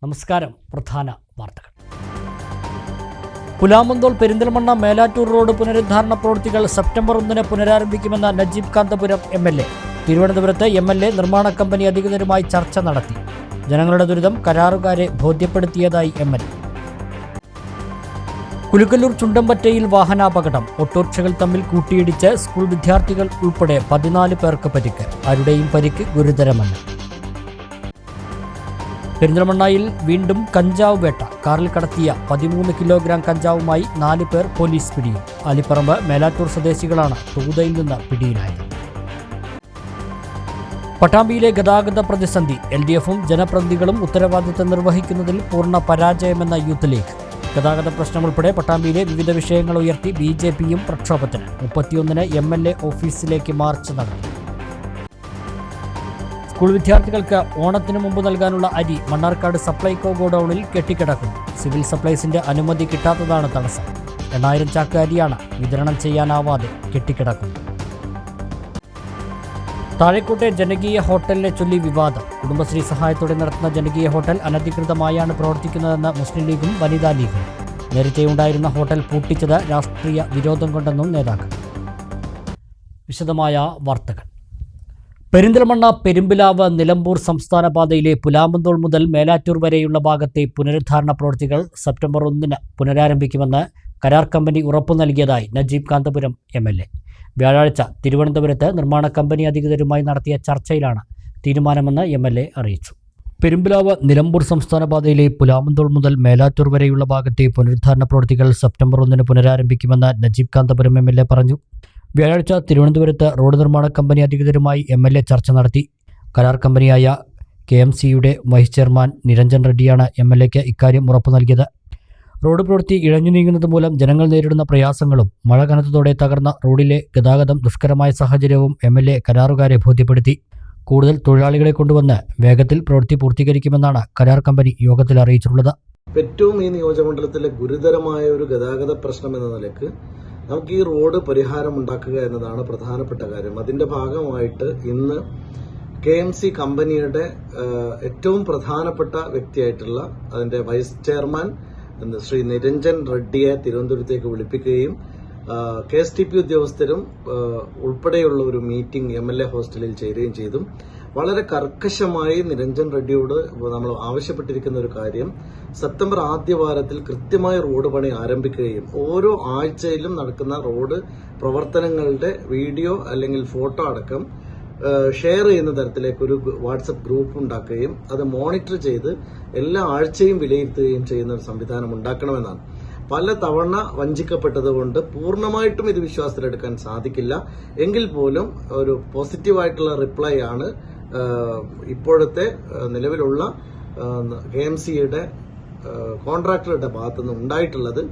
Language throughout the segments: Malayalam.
നമസ്കാരം. പ്രധാന വാർത്തകൾ. പുലാമന്തോൾ പെരിന്തൽമണ്ണ മേലാറ്റൂർ റോഡ് പുനരുദ്ധാരണ പ്രവൃത്തികൾ സെപ്റ്റംബർ 1 പുനരാരംഭിക്കുമെന്ന നജീബ് കാന്തപുരം MLA. തിരുവനന്തപുരത്ത് MLA നിർമ്മാണ കമ്പനി അധികൃതരുമായി ചർച്ച നടത്തി. ജനങ്ങളുടെ ദുരിതം കരാറുകാരെ ബോധ്യപ്പെടുത്തിയതായി MLA. കുലുക്കല്ലൂർ ചുണ്ടമ്പറ്റയിൽ വാഹനാപകടം. ഓട്ടോറിക്ഷകൾ തമ്മിൽ കൂട്ടിയിടിച്ച് സ്കൂൾ വിദ്യാർത്ഥികൾ ഉൾപ്പെടെ 14 പേർക്ക് പരിക്ക്. ആരുടെയും പരിക്ക് ഗുരുതരമല്ല. പെരിന്തൽമണ്ണയിൽ വീണ്ടും കഞ്ചാവ് വേട്ട. കാറിൽ കടത്തിയ 13 കിലോഗ്രാം കഞ്ചാവുമായി 4 പേർ പോലീസ് പിടിയിൽ. ആലിപ്പറമ്പ് മേലാറ്റൂർ സ്വദേശികളാണ് തൂതയിൽ നിന്ന് പിടിയിലായത്. പട്ടാമ്പിയിലെ ഗതാഗത പ്രതിസന്ധി. LDFും ജനപ്രതിനിധികളും ഉത്തരവാദിത്തം നിർവഹിക്കുന്നതിൽ പൂർണ്ണ പരാജയമെന്ന യൂത്ത് ലീഗ്. ഗതാഗത പ്രശ്നം ഉൾപ്പെടെ പട്ടാമ്പിയിലെ വിവിധ വിഷയങ്ങൾ ഉയർത്തി BJPയും പ്രക്ഷോഭത്തിന്. 31 MLA ഓഫീസിലേക്ക് മാർച്ച് നടത്തി. സ്കൂൾ വിദ്യാർത്ഥികൾക്ക് ഓണത്തിന് മുമ്പ് നൽകാനുള്ള അരി മണ്ണാർക്കാട് സപ്ലൈകോ ഗോഡൌണിൽ കെട്ടിക്കിടക്കുന്നു. സിവിൽ സപ്ലൈസിന്റെ അനുമതി കിട്ടാത്തതാണ് തടസ്സം. 8000 ചാക്ക് അരിയാണ് വിതരണം ചെയ്യാനാവാതെ കെട്ടിക്കിടക്കുന്നത്. താഴെക്കോട്ടെ ജനകീയ ഹോട്ടലിനെ ചൊല്ലി വിവാദം. കുടുംബശ്രീ സഹായത്തോടെ നടത്തുന്ന ജനകീയ ഹോട്ടൽ അനധികൃതമായാണ് പ്രവർത്തിക്കുന്നതെന്ന് മുസ്ലിം ലീഗും വനിതാ ലീഗും. നേരത്തെ ഉണ്ടായിരുന്ന ഹോട്ടൽ പൂട്ടിച്ചത് രാഷ്ട്രീയ വിരോധം കൊണ്ടെന്നും നേതാക്കൾ. വിശദമായ വാർത്തകൾ. പെരിന്തൽമണ്ണ പെരുമ്പിലാവ് നിലമ്പൂർ സംസ്ഥാന പാതയിലെ പുലാമന്തോൾ മുതൽ മേലാറ്റൂർ വരെയുള്ള ഭാഗത്തെ പുനരുദ്ധാരണ പ്രവൃത്തികൾ സെപ്റ്റംബർ 1 പുനരാരംഭിക്കുമെന്ന് കരാർ കമ്പനി ഉറപ്പു നൽകിയതായി നജീബ് കാന്തപുരം MLA. വ്യാഴാഴ്ച തിരുവനന്തപുരത്ത് നിർമ്മാണ കമ്പനി അധികൃതരുമായി നടത്തിയ ചർച്ചയിലാണ് തീരുമാനമെന്ന് MLA അറിയിച്ചു. പെരുമ്പിലാവ് നിലമ്പൂർ സംസ്ഥാന പാതയിലെ പുലാമന്തോൾ മുതൽ മേലാറ്റൂർ വരെയുള്ള ഭാഗത്തെ പുനരുദ്ധാരണ പ്രവൃത്തികൾ സെപ്റ്റംബർ 1 പുനരാരംഭിക്കുമെന്ന് നജീബ് കാന്തപുരം MLA പറഞ്ഞു. വ്യാഴാഴ്ച തിരുവനന്തപുരത്ത് റോഡ് നിർമ്മാണ കമ്പനി അധികൃതരുമായി MLA ചർച്ച നടത്തി. കരാർ കമ്പനിയായ KMCയുടെ വൈസ് ചെയർമാൻ നിരഞ്ജൻ റെഡ്ഡിയാണ് MLAക്ക് ഇക്കാര്യം ഉറപ്പു നൽകിയത്. റോഡ് പ്രവൃത്തി ഇഴഞ്ഞു നീങ്ങുന്നത് മൂലം ജനങ്ങൾ നേരിടുന്ന പ്രയാസങ്ങളും മഴ കനത്തതോടെ തകർന്ന റോഡിലെ ഗതാഗതം ദുഷ്കരമായ സാഹചര്യവും MLA കരാറുകാരെ ബോധ്യപ്പെടുത്തി. കൂടുതൽ തൊഴിലാളികളെ കൊണ്ടുവന്ന് വേഗത്തിൽ പ്രവൃത്തി പൂർത്തീകരിക്കുമെന്നാണ് കരാർ കമ്പനി യോഗത്തിൽ അറിയിച്ചിട്ടുള്ളത്. ഏറ്റവും ഈ നിയോജകമണ്ഡലത്തിലെ ഗുരുതരമായ ഒരു ഗതാഗത പ്രശ്നം എന്ന നിലയ്ക്ക് നമുക്ക് ഈ റോഡ് പരിഹാരമുണ്ടാക്കുക എന്നതാണ് പ്രധാനപ്പെട്ട കാര്യം. അതിന്റെ ഭാഗമായിട്ട് ഇന്ന് KMC കമ്പനിയുടെ ഏറ്റവും പ്രധാനപ്പെട്ട വ്യക്തിയായിട്ടുള്ള അതിന്റെ വൈസ് ചെയർമാൻ ശ്രീ നിരഞ്ജൻ റെഡ്ഡിയെ തിരുവനന്തപുരത്തേക്ക് വിളിപ്പിക്കുകയും KSTP ഉദ്യോഗസ്ഥരും ഉൾപ്പെടെയുള്ള ഒരു മീറ്റിംഗ് MLA ഹോസ്റ്റലിൽ ചേരുകയും ചെയ്തു. വളരെ കർക്കശമായി നിരഞ്ജൻ റെഡ്ഡിയോട് നമ്മൾ ആവശ്യപ്പെട്ടിരിക്കുന്ന ഒരു കാര്യം സെപ്റ്റംബർ ആദ്യവാരത്തിൽ കൃത്യമായി റോഡ് പണി ആരംഭിക്കുകയും ഓരോ ആഴ്ചയിലും നടക്കുന്ന റോഡ് പ്രവർത്തനങ്ങളുടെ വീഡിയോ അല്ലെങ്കിൽ ഫോട്ടോ അടക്കം ഷെയർ ചെയ്യുന്ന തരത്തിലേക്ക് ഒരു വാട്സപ്പ് ഗ്രൂപ്പ് ഉണ്ടാക്കുകയും അത് മോണിറ്റർ ചെയ്ത് എല്ലാ ആഴ്ചയും വിലയിരുത്തുകയും ചെയ്യുന്ന ഒരു സംവിധാനം ഉണ്ടാക്കണമെന്നാണ്. പല തവണ വഞ്ചിക്കപ്പെട്ടതുകൊണ്ട് പൂർണ്ണമായിട്ടും ഇത് വിശ്വാസത്തിലെടുക്കാൻ സാധിക്കില്ല. എങ്കിൽ പോലും ഒരു പോസിറ്റീവായിട്ടുള്ള റിപ്ലൈ ആണ് ഇപ്പോഴത്തെ നിലവിലുള്ള KMCയുടെ കോൺട്രാക്ടറുടെ ഭാഗത്തുനിന്ന് ഉണ്ടായിട്ടുള്ളത്.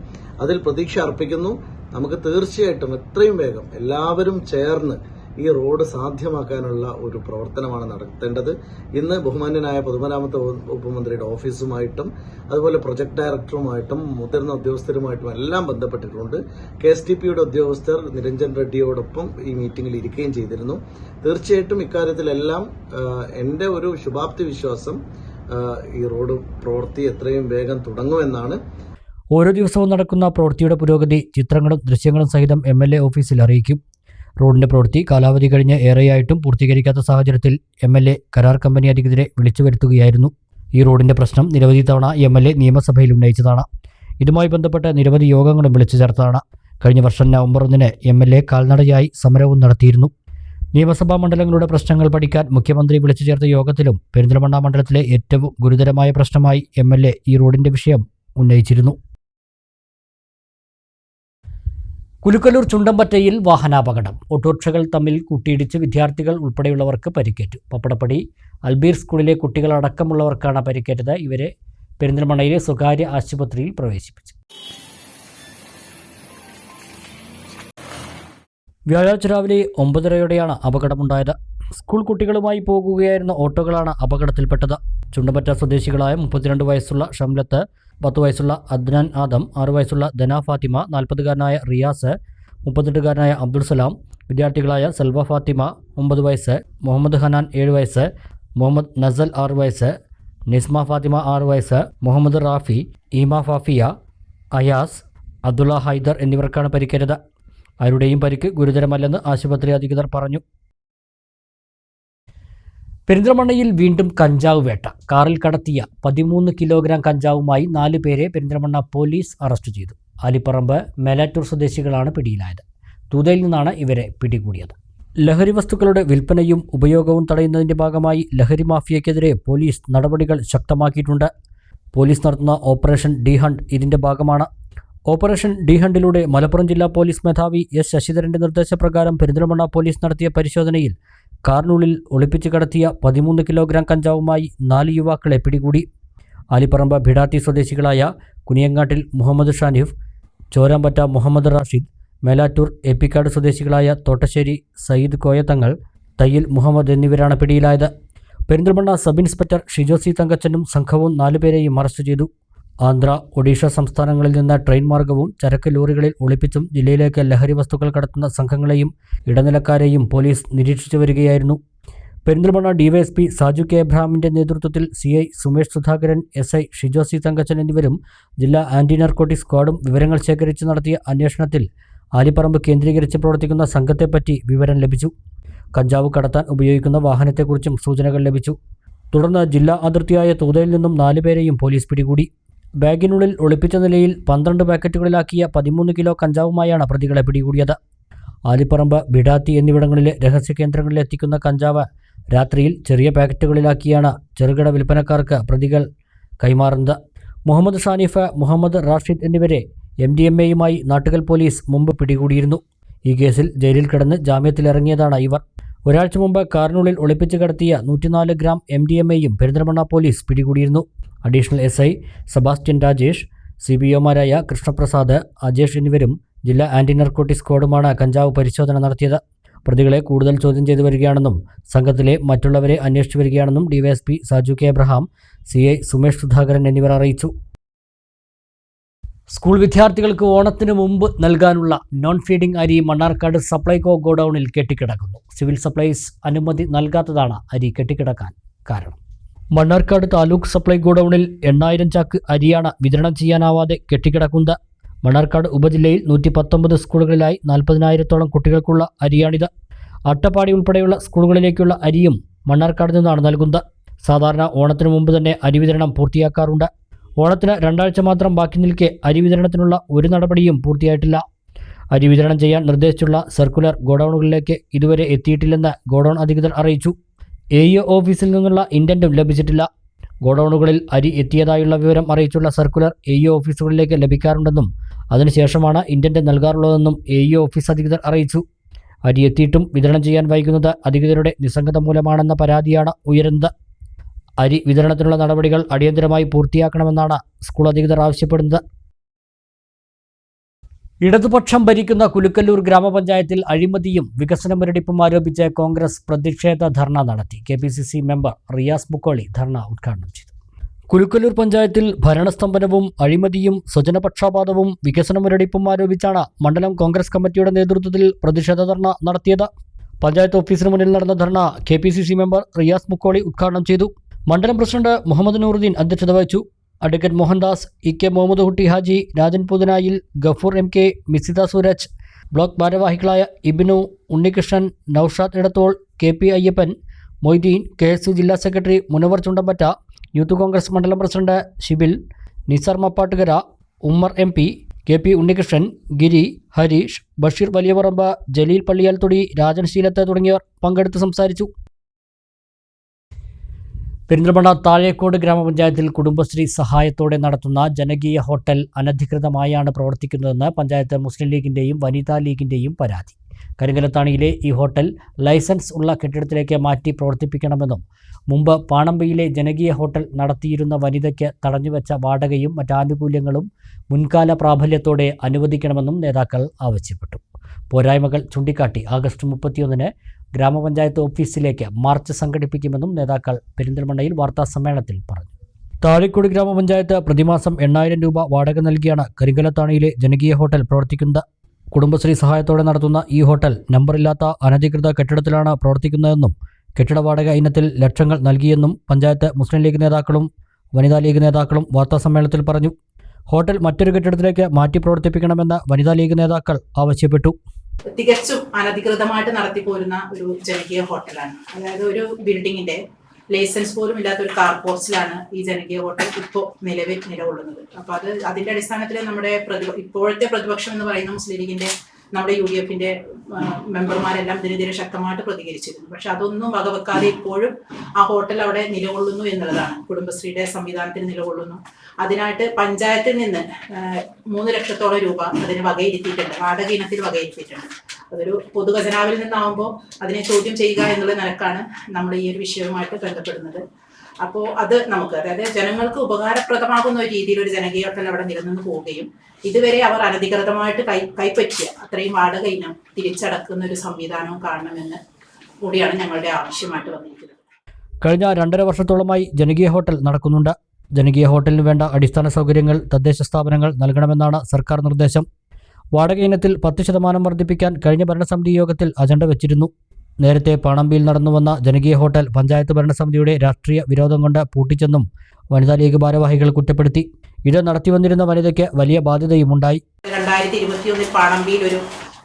അതിൽ പ്രതീക്ഷ അർപ്പിക്കുന്നു. നമുക്ക് തീർച്ചയായിട്ടും എത്രയും വേഗം എല്ലാവരും ചേർന്ന് ഈ റോഡ് സാധ്യമാക്കാനുള്ള ഒരു പ്രവർത്തനമാണ് നടത്തേണ്ടത്. ഇന്ന് ബഹുമാന്യനായ പൊതുമരാമത്ത് വകുപ്പ് മന്ത്രിയുടെ ഓഫീസുമായിട്ടും അതുപോലെ പ്രൊജക്ട് ഡയറക്ടറുമായിട്ടും മുതിർന്ന ഉദ്യോഗസ്ഥരുമായിട്ടും എല്ലാം ബന്ധപ്പെട്ടിട്ടുണ്ട്. KSTPയുടെ ഉദ്യോഗസ്ഥർ നിരഞ്ജൻ റെഡ്ഡിയോടൊപ്പം ഈ മീറ്റിംഗിൽ ഇരിക്കുകയും ചെയ്തിരുന്നു. തീർച്ചയായിട്ടും ഇക്കാര്യത്തിലെല്ലാം എന്റെ ഒരു ശുഭാപ്തി വിശ്വാസം ഈ റോഡ് പ്രവൃത്തി എത്രയും വേഗം തുടങ്ങുമെന്നാണ്. ഓരോ ദിവസവും നടക്കുന്ന പ്രവൃത്തിയുടെ പുരോഗതി ചിത്രങ്ങളും ദൃശ്യങ്ങളും സഹിതം MLA ഓഫീസിൽ അറിയിക്കും. റോഡിന്റെ പ്രവൃത്തി കാലാവധി കഴിഞ്ഞ് ഏറെയായിട്ടും പൂർത്തീകരിക്കാത്ത സാഹചര്യത്തിൽ MLA കരാർ കമ്പനി അധികൃതരെ വിളിച്ചു വരുത്തുകയായിരുന്നു. ഈ റോഡിന്റെ പ്രശ്നം നിരവധി തവണ MLA നിയമസഭയിൽ ഉന്നയിച്ചതാണ്. ഇതുമായി ബന്ധപ്പെട്ട് നിരവധി യോഗങ്ങളും വിളിച്ചു ചേർത്തതാണ്. കഴിഞ്ഞ വർഷം നവംബർ 1 MLA കാൽനടയായി സമരവും നടത്തിയിരുന്നു. നിയമസഭാ മണ്ഡലങ്ങളുടെ പ്രശ്നങ്ങൾ പഠിക്കാൻ മുഖ്യമന്ത്രി വിളിച്ചു ചേർത്ത യോഗത്തിലും പെരിന്തൽമണ്ണ മണ്ഡലത്തിലെ ഏറ്റവും ഗുരുതരമായ പ്രശ്നമായി MLA ഈ റോഡിന്റെ വിഷയം ഉന്നയിച്ചിരുന്നു. കുലുക്കല്ലൂർ ചുണ്ടമ്പറ്റയിൽ വാഹനാപകടം. ഓട്ടോറിക്ഷകൾ തമ്മിൽ കൂട്ടിയിടിച്ച് വിദ്യാർത്ഥികൾ ഉൾപ്പെടെയുള്ളവർക്ക് പരിക്കേറ്റു. പപ്പടപ്പടി അൽബീർ സ്കൂളിലെ കുട്ടികളടക്കമുള്ളവർക്കാണ് പരിക്കേറ്റത്. ഇവരെ പെരിന്തൽമണ്ണയിലെ സ്വകാര്യ ആശുപത്രിയിൽ പ്രവേശിപ്പിച്ചു. വ്യാഴാഴ്ച രാവിലെ 9:30യോടെയാണ് അപകടമുണ്ടായത്. സ്കൂൾ കുട്ടികളുമായി പോകുകയായിരുന്ന ഓട്ടോകളാണ് അപകടത്തിൽപ്പെട്ടത്. ചുണ്ടമ്പറ്റ സ്വദേശികളായ 32 വയസ്സുള്ള ഷംലത്ത്, 10 വയസ്സുള്ള അദ്നാൻ ആദം, 6 വയസ്സുള്ള ധന ഫാത്തിമ, 40-കാരനായ റിയാസ്, 38-കാരനായ അബ്ദുൾ സലാം, വിദ്യാർത്ഥികളായ സെൽവ ഫാത്തിമ 9 വയസ്സ്, മുഹമ്മദ് ഹനാൻ 7 വയസ്സ്, മുഹമ്മദ് നസൽ 6 വയസ്സ്, നിസ്മ ഫാത്തിമ 6 വയസ്സ്, മുഹമ്മദ് റാഫി, ഈമ ഫാഫിയ, അയാസ്, അബ്ദുള്ള ഹൈദർ എന്നിവർക്കാണ് പരിക്കേറ്റത്. ആരുടെയും പരിക്ക് ഗുരുതരമല്ലെന്ന് ആശുപത്രി അധികൃതർ പറഞ്ഞു. പെരിന്തൽമണ്ണയിൽ വീണ്ടും കഞ്ചാവ് വേട്ട. കാറിൽ കടത്തിയ 13 കിലോഗ്രാം കഞ്ചാവുമായി 4 പേരെ പെരിന്തൽമണ്ണ പോലീസ് അറസ്റ്റ് ചെയ്തു. ആലിപ്പറമ്പ് മേലാറ്റൂർ സ്വദേശികളാണ് പിടിയിലായത്. തൂതയിൽ നിന്നാണ് ഇവരെ പിടികൂടിയത്. ലഹരി വസ്തുക്കളുടെ വിൽപ്പനയും ഉപയോഗവും തടയുന്നതിൻ്റെ ഭാഗമായി ലഹരി മാഫിയയ്ക്കെതിരെ പോലീസ് നടപടികൾ ശക്തമാക്കിയിട്ടുണ്ട്. പോലീസ് നടത്തുന്ന ഓപ്പറേഷൻ ഡി ഹണ്ട് ഇതിൻ്റെ ഭാഗമാണ്. ഓപ്പറേഷൻ ഡി ഹണ്ടിലൂടെ മലപ്പുറം ജില്ലാ പോലീസ് മേധാവി എസ് ശശിധരൻ്റെ നിർദ്ദേശപ്രകാരം പെരിന്തൽമണ്ണ പോലീസ് നടത്തിയ പരിശോധനയിൽ കാറിനുള്ളിൽ ഒളിപ്പിച്ച് കടത്തിയ 13 കിലോഗ്രാം കഞ്ചാവുമായി 4 യുവാക്കളെ പിടികൂടി. ആലിപ്പറമ്പ് ഭിടാത്തി സ്വദേശികളായ കുനിയങ്ങാട്ടിൽ മുഹമ്മദ് ഷാനിഫ്, ചോരാമ്പറ്റ മുഹമ്മദ് റാഷിദ്, മേലാറ്റൂർ എപ്പിക്കാട് സ്വദേശികളായ തോട്ടശ്ശേരി സയ്യിദ് കോയത്തങ്ങൾ, തയ്യിൽ മുഹമ്മദ് എന്നിവരാണ് പിടിയിലായത്. Perinthalmanna sub inspector Shijo C തങ്കച്ചനും സംഘവും 4 പേരെയും അറസ്റ്റ് ചെയ്തു. ആന്ധ്ര, ഒഡീഷ സംസ്ഥാനങ്ങളിൽ നിന്ന് ട്രെയിൻ മാർഗവും ചരക്ക് ലോറികളിൽ ഒളിപ്പിച്ചും ജില്ലയിലേക്ക് ലഹരി വസ്തുക്കൾ കടത്തുന്ന സംഘങ്ങളെയും ഇടനിലക്കാരെയും പോലീസ് നിരീക്ഷിച്ചു വരികയായിരുന്നു. പെരിന്തൽമണ്ണ ഡിവൈഎസ്പി സാജു കെ എബ്രഹാമിൻ്റെ നേതൃത്വത്തിൽ CI Sumesh Sudhakaran, SI Shijo C Thankachan എന്നിവരും ജില്ലാ ആന്റി നാർക്കോട്ടിക് സ്ക്വാഡും വിവരങ്ങൾ ശേഖരിച്ച് നടത്തിയ അന്വേഷണത്തിൽ ആലിപ്പറമ്പ് കേന്ദ്രീകരിച്ച് പ്രവർത്തിക്കുന്ന സംഘത്തെപ്പറ്റി വിവരം ലഭിച്ചു. കഞ്ചാവ് കടത്താൻ ഉപയോഗിക്കുന്ന വാഹനത്തെക്കുറിച്ചും സൂചനകൾ ലഭിച്ചു. തുടർന്ന് ജില്ലാ അതിർത്തിയായ തൂതയിൽ നിന്നും 4 പേരെയും പോലീസ് പിടികൂടി. ബാഗിനുള്ളിൽ ഒളിപ്പിച്ച നിലയിൽ 12 പാക്കറ്റുകളിലാക്കിയ 13 കിലോ കഞ്ചാവുമായാണ് പ്രതികളെ പിടികൂടിയത്. ആലിപ്പറമ്പ്, ഭിടാത്തി എന്നിവിടങ്ങളിലെ രഹസ്യ കേന്ദ്രങ്ങളിൽ എത്തിക്കുന്ന കഞ്ചാവ് രാത്രിയിൽ ചെറിയ പാക്കറ്റുകളിലാക്കിയാണ് ചെറുകിട വിൽപ്പനക്കാർക്ക് പ്രതികൾ കൈമാറുന്നത്. മുഹമ്മദ് ഷാനിഫ്, മുഹമ്മദ് റാഷിദ് എന്നിവരെ MDMAയുമായി നാട്ടുകൽ പോലീസ് മുമ്പ് പിടികൂടിയിരുന്നു. ഈ കേസിൽ ജയിലിൽ കിടന്ന് ജാമ്യത്തിലിറങ്ങിയതാണ് ഇവർ. ഒരാഴ്ച മുമ്പ് കാറിനുള്ളിൽ ഒളിപ്പിച്ച് കടത്തിയ 104 ഗ്രാം MDMAയും പെരിന്തൽമണ്ണ പോലീസ് പിടികൂടിയിരുന്നു. അഡീഷണൽ SI സെബാസ്റ്റ്യൻ രാജേഷ്, CBOമാരായ കൃഷ്ണപ്രസാദ്, അജേഷ് എന്നിവരും ജില്ലാ ആന്റി നാർക്കോട്ടിക് സ്ക്വാഡുമാണ് കഞ്ചാവ് പരിശോധന നടത്തിയത്. പ്രതികളെ കൂടുതൽ ചോദ്യം ചെയ്തു വരികയാണെന്നും സംഘത്തിലെ മറ്റുള്ളവരെ അന്വേഷിച്ചു വരികയാണെന്നും DYSP Saju K Abraham, CI Sumesh Sudhakaran എന്നിവർ അറിയിച്ചു. സ്കൂൾ വിദ്യാർത്ഥികൾക്ക് ഓണത്തിന് മുമ്പ് നൽകാനുള്ള നോൺ ഫീഡിംഗ് അരി മണ്ണാർക്കാട് സപ്ലൈകോ ഗോഡൌണിൽ കെട്ടിക്കിടക്കുന്നു. സിവിൽ സപ്ലൈസ് അനുമതി നൽകാത്തതാണ് അരി കെട്ടിക്കിടക്കാൻ കാരണം. മണ്ണാർക്കാട് താലൂക്ക് സപ്ലൈ ഗോഡൌണിൽ 8000 ചാക്ക് അരിയാണ് വിതരണം ചെയ്യാനാവാതെ കെട്ടിക്കിടക്കുന്നത്. മണ്ണാർക്കാട് ഉപജില്ലയിൽ 119 സ്കൂളുകളിലായി 40,000-ഓളം കുട്ടികൾക്കുള്ള അരിയാണിത്. അട്ടപ്പാടി ഉൾപ്പെടെയുള്ള സ്കൂളുകളിലേക്കുള്ള അരിയും മണ്ണാർക്കാട് നിന്നാണ് നൽകുന്നത്. സാധാരണ ഓണത്തിന് മുമ്പ് തന്നെ അരി വിതരണം പൂർത്തിയാക്കാറുണ്ട്. ഓണത്തിന് 2 ആഴ്ച മാത്രം ബാക്കി നിൽക്കെ അരി വിതരണത്തിനുള്ള ഒരു നടപടിയും പൂർത്തിയായിട്ടില്ല. അരി വിതരണം ചെയ്യാൻ നിർദ്ദേശിച്ചുള്ള സർക്കുലർ ഗോഡൌണുകളിലേക്ക് ഇതുവരെ എത്തിയിട്ടില്ലെന്ന് ഗോഡൌൺ അധികൃതർ അറിയിച്ചു. AEO ഓഫീസിൽ നിന്നുള്ള ഇൻഡന്റും ലഭിച്ചിട്ടില്ല. ഗോഡൌണുകളിൽ അരി എത്തിയതായുള്ള വിവരം അറിയിച്ചുള്ള സർക്കുലർ AEO ഓഫീസുകളിലേക്ക് ലഭിക്കാറുണ്ടെന്നും അതിനുശേഷമാണ് ഇൻഡന്റ് നൽകാറുള്ളതെന്നും AEO ഓഫീസ് അധികൃതർ അറിയിച്ചു. അരി എത്തിയിട്ടും വിതരണം ചെയ്യാൻ വൈകുന്നത് അധികൃതരുടെ നിസ്സംഗത മൂലമാണെന്ന പരാതിയാണ് ഉയരുന്നത്. അരി വിതരണത്തിനുള്ള നടപടികൾ അടിയന്തരമായി പൂർത്തിയാക്കണമെന്നാണ് സ്കൂൾ അധികൃതർ ആവശ്യപ്പെടുന്നത്. ഇടതുപക്ഷം ഭരിക്കുന്ന കുലുക്കല്ലൂർ ഗ്രാമപഞ്ചായത്തിൽ അഴിമതിയും വികസന മുരടിപ്പും ആരോപിച്ച് കോൺഗ്രസ് പ്രതിഷേധ ധർണ നടത്തി. KPCC മെമ്പർ റിയാസ് മുക്കോളി ധർണ ഉദ്ഘാടനം ചെയ്തു. കുലുക്കല്ലൂർ പഞ്ചായത്തിൽ ഭരണസ്തംഭനവും അഴിമതിയും സ്വജനപക്ഷപാതവും വികസന മുരടിപ്പും ആരോപിച്ചാണ് മണ്ഡലം കോൺഗ്രസ് കമ്മിറ്റിയുടെ നേതൃത്വത്തിൽ പ്രതിഷേധ ധർണ നടത്തിയത്. പഞ്ചായത്ത് ഓഫീസിന് മുന്നിൽ നടന്ന ധർണ KPCC മെമ്പർ റിയാസ് മുക്കോളി ഉദ്ഘാടനം ചെയ്തു. മണ്ഡലം പ്രസിഡന്റ് മുഹമ്മദ് നൂറുദ്ദീൻ അധ്യക്ഷത വഹിച്ചു. Advocate Mohandas, EK Muhammad Kutty Haji, Rajan Puthunayil, Gafoor MK, Misitha Sooraj, block ഭാരവാഹികളായ ഇബ്നു, ഉണ്ണികൃഷ്ണൻ, നൌഷാദ് ഇടത്തോൾ, KP അയ്യപ്പൻ, മൊയ്തീൻ, KSU ജില്ലാ സെക്രട്ടറി മുനവർ ചുണ്ടമ്പറ്റ, യൂത്ത് കോൺഗ്രസ് മണ്ഡലം president Shibil, Nisar Mappattukara, Ummer MP, KP Unnikrishnan, Giri, Harish, Basheer Valiyaparamba, Jaleel Palliyalthodi, Rajan Sheelath തുടങ്ങിയവർ പങ്കെടുത്ത് സംസാരിച്ചു. പെരിന്തൽമണ്ണ താഴേക്കോട് ഗ്രാമപഞ്ചായത്തിൽ കുടുംബശ്രീ സഹായത്തോടെ നടത്തുന്ന ജനകീയ ഹോട്ടൽ അനധികൃതമായാണ് പ്രവർത്തിക്കുന്നതെന്ന് പഞ്ചായത്ത് മുസ്ലിം ലീഗിൻ്റെയും വനിതാ ലീഗിൻ്റെയും പരാതി. കരിങ്കലത്താണിയിലെ ഈ ഹോട്ടൽ ലൈസൻസ് ഉള്ള കെട്ടിടത്തിലേക്ക് മാറ്റി പ്രവർത്തിപ്പിക്കണമെന്നും മുമ്പ് പാണമ്പയിലെ ജനകീയ ഹോട്ടൽ നടത്തിയിരുന്ന വനിതയ്ക്ക് തടഞ്ഞുവെച്ച വാടകയും മറ്റാനുകൂല്യങ്ങളും മുൻകാല പ്രാബല്യത്തോടെ അനുവദിക്കണമെന്നും നേതാക്കൾ ആവശ്യപ്പെട്ടു. പോരായ്മകൾ ചൂണ്ടിക്കാട്ടി ആഗസ്റ്റ് 31-ന് ഗ്രാമപഞ്ചായത്ത് ഓഫീസിലേക്ക് മാർച്ച് സംഘടിപ്പിക്കുമെന്നും നേതാക്കൾ പെരിന്തൽമണ്ണയിൽ വാർത്താസമ്മേളനത്തിൽ പറഞ്ഞു. താഴേക്കോട് ഗ്രാമപഞ്ചായത്ത് പ്രതിമാസം 8000 രൂപ വാടക നൽകിയാണ് കരിങ്കലത്താണിയിലെ ജനകീയ ഹോട്ടൽ പ്രവർത്തിക്കുന്നത്. കുടുംബശ്രീ സഹായത്തോടെ നടത്തുന്ന ഈ ഹോട്ടൽ നമ്പറില്ലാത്ത അനധികൃത കെട്ടിടത്തിലാണ് പ്രവർത്തിക്കുന്നതെന്നും കെട്ടിട വാടക ഇനത്തിൽ ലക്ഷങ്ങൾ നൽകിയെന്നും പഞ്ചായത്ത് മുസ്ലിം ലീഗ് നേതാക്കളും വനിതാ ലീഗ് നേതാക്കളും വാർത്താസമ്മേളനത്തിൽ പറഞ്ഞു. ഹോട്ടൽ മറ്റൊരു കെട്ടിടത്തിലേക്ക് മാറ്റി പ്രവർത്തിപ്പിക്കണമെന്ന് വനിതാ ലീഗ് നേതാക്കൾ ആവശ്യപ്പെട്ടു. തികച്ചും അനധികൃതമായിട്ട് നടത്തിപ്പോരുന്ന ഒരു ജനകീയ ഹോട്ടലാണ്. അതായത് ഒരു ബിൽഡിങ്ങിന്റെ ലൈസൻസ് പോലും ഇല്ലാത്ത ഒരു കാർപോർട്സിലാണ് ഈ ജനകീയ ഹോട്ടൽ ഇപ്പോൾ നിലകൊള്ളുന്നത്. അപ്പൊ അതിന്റെ അടിസ്ഥാനത്തിൽ നമ്മുടെ ഇപ്പോഴത്തെ പ്രതിപക്ഷം എന്ന് പറയുന്ന മുസ്ലിം ലീഗിന്റെ നമ്മുടെ UDF-ന്റെ മെമ്പർമാരെല്ലാം ഇതിനെതിരെ ശക്തമായിട്ട് പ്രതികരിച്ചിരുന്നു. പക്ഷെ അതൊന്നും വകവെക്കാതെ ഇപ്പോഴും ആ ഹോട്ടൽ അവിടെ നിലകൊള്ളുന്നു എന്നുള്ളതാണ്. കുടുംബശ്രീയുടെ സംവിധാനത്തിൽ നിലകൊള്ളുന്നു. അതിനായിട്ട് പഞ്ചായത്തിൽ നിന്ന് 3 ലക്ഷത്തോളം രൂപ അതിന് വകയിരുത്തിയിട്ടുണ്ട്, വാടക ഇനത്തിൽ വകയിരുത്തിയിട്ടുണ്ട്. അതൊരു പൊതുഖജനാവിൽ നിന്നാവുമ്പോൾ അതിനെ ചോദ്യം ചെയ്യുക എന്നുള്ള നിലക്കാണ് നമ്മൾ ഈ ഒരു വിഷയവുമായിട്ട് ബന്ധപ്പെടുന്നത്. അപ്പോൾ അത് നമുക്ക്, അതായത് ജനങ്ങൾക്ക് ഉപകാരപ്രദമാകുന്ന ഒരു രീതിയിൽ ഒരു ജനകീയ ഹോട്ടൽ അവിടെ നിലനിന്ന് പോവുകയും ഇതുവരെ അവർ അനധികൃതമായിട്ട് കൈപ്പറ്റിയ അത്രയും വാടക ഇനം തിരിച്ചടക്കുന്ന ഒരു സംവിധാനവും കാണണമെന്ന് കൂടിയാണ് ഞങ്ങളുടെ ആവശ്യമായിട്ട് വന്നിരിക്കുന്നത്. കഴിഞ്ഞ 2.5 വർഷത്തോളമായി ജനകീയ ഹോട്ടൽ നടക്കുന്നുണ്ട്. ജനകീയ ഹോട്ടലിന് വേണ്ട അടിസ്ഥാന സൗകര്യങ്ങൾ തദ്ദേശ സ്ഥാപനങ്ങൾ നൽകണമെന്നാണ് സർക്കാർ നിർദ്ദേശം. വാടക ഇനത്തിൽ 10% വർദ്ധിപ്പിക്കാൻ കഴിഞ്ഞ ഭരണസമിതി യോഗത്തിൽ അജണ്ട വെച്ചിരുന്നു. നേരത്തെ പാണമ്പിയിൽ നടന്നുവന്ന ജനകീയ ഹോട്ടൽ പഞ്ചായത്ത് ഭരണസമിതിയുടെ രാഷ്ട്രീയ വിരോധം കൊണ്ട് പൂട്ടിച്ചെന്നും വനിതാ ലീഗ് ഭാരവാഹികൾ കുറ്റപ്പെടുത്തി. ഇത് നടത്തിവന്നിരുന്ന വനിതയ്ക്ക് വലിയ ബാധ്യതയുമുണ്ടായി. 2021 പാണമ്പിയിൽ ഒരു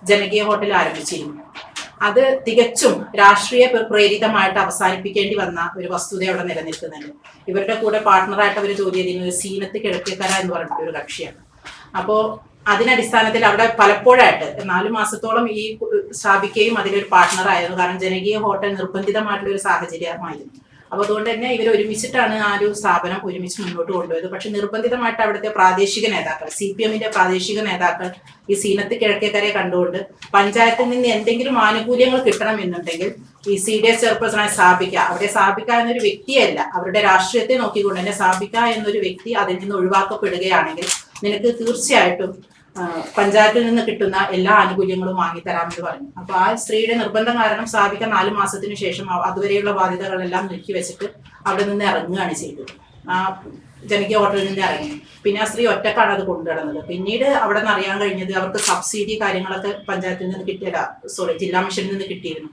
ജനകീയ ഹോട്ടൽ ആരംഭിച്ചിരുന്നു. അത് തികച്ചും രാഷ്ട്രീയ പ്രേരിതമായിട്ട് അവസാനിപ്പിക്കേണ്ടി വന്ന ഒരു വസ്തുത അവിടെ നിലനിൽക്കുന്നുണ്ട്. ഇവരുടെ കൂടെ പാർട്ട്ണറായിട്ട് അവർ ജോലി ചെയ്തിരുന്നത് സീനത്ത് കിഴക്കേക്കര എന്ന് പറഞ്ഞിട്ട് ഒരു കക്ഷിയാണ്. അപ്പോൾ അതിനടിസ്ഥാനത്തിൽ അവിടെ പലപ്പോഴായിട്ട് 4 മാസത്തോളം ഈ സ്ഥാപിക്കുകയും അതിലൊരു പാർട്ട്ണറായിരുന്നു. കാരണം ജനകീയ ഹോട്ടൽ നിർബന്ധിതമായിട്ടുള്ള ഒരു സാഹചര്യമായിരുന്നു. അപ്പോൾ അതുകൊണ്ട് തന്നെ ഇവർ ഒരുമിച്ചിട്ടാണ് ആ ഒരു സ്ഥാപനം ഒരുമിച്ച് മുന്നോട്ട് കൊണ്ടുപോയത്. പക്ഷെ നിർബന്ധിതമായിട്ട് അവിടുത്തെ പ്രാദേശിക നേതാക്കൾ, CPM-ന്റെ പ്രാദേശിക നേതാക്കൾ ഈ സീനത്ത് കിഴക്കേക്കരയെ കണ്ടുകൊണ്ട് പഞ്ചായത്തിൽ നിന്ന് എന്തെങ്കിലും ആനുകൂല്യങ്ങൾ കിട്ടണമെന്നുണ്ടെങ്കിൽ ഈ CDS ചെയർപേഴ്സണായി സ്ഥാപിക്ക, അവിടെ സ്ഥാപിക്ക എന്നൊരു വ്യക്തിയല്ല, അവരുടെ രാഷ്ട്രീയത്തെ നോക്കിക്കൊണ്ട് തന്നെ സ്ഥാപിക്ക എന്നൊരു വ്യക്തി അതിൽ നിന്ന് ഒഴിവാക്കപ്പെടുകയാണെങ്കിൽ നിനക്ക് തീർച്ചയായിട്ടും പഞ്ചായത്തിൽ നിന്ന് കിട്ടുന്ന എല്ലാ ആനുകൂല്യങ്ങളും വാങ്ങിത്തരാമെന്ന് പറഞ്ഞു. അപ്പൊ ആ സ്ത്രീയുടെ നിർബന്ധം കാരണം സ്ഥാപിക്ക 4 മാസത്തിനു ശേഷം അതുവരെയുള്ള ബാധ്യതകളെല്ലാം നീക്കി വെച്ചിട്ട് അവിടെ നിന്ന് ഇറങ്ങുകയാണ് ചെയ്തത്. ആ ജനകീയ ഹോട്ടലിൽ നിന്ന് ഇറങ്ങി. പിന്നെ ആ സ്ത്രീ ഒറ്റക്കാണ് അത് കൊണ്ടുവരുന്നത്. പിന്നീട് അവിടെ നിന്ന് അറിയാൻ കഴിഞ്ഞത് അവർക്ക് സബ്സിഡി കാര്യങ്ങളൊക്കെ പഞ്ചായത്തിൽ നിന്ന് ജില്ലാ മിഷനിൽ നിന്ന് കിട്ടിയിരുന്നു.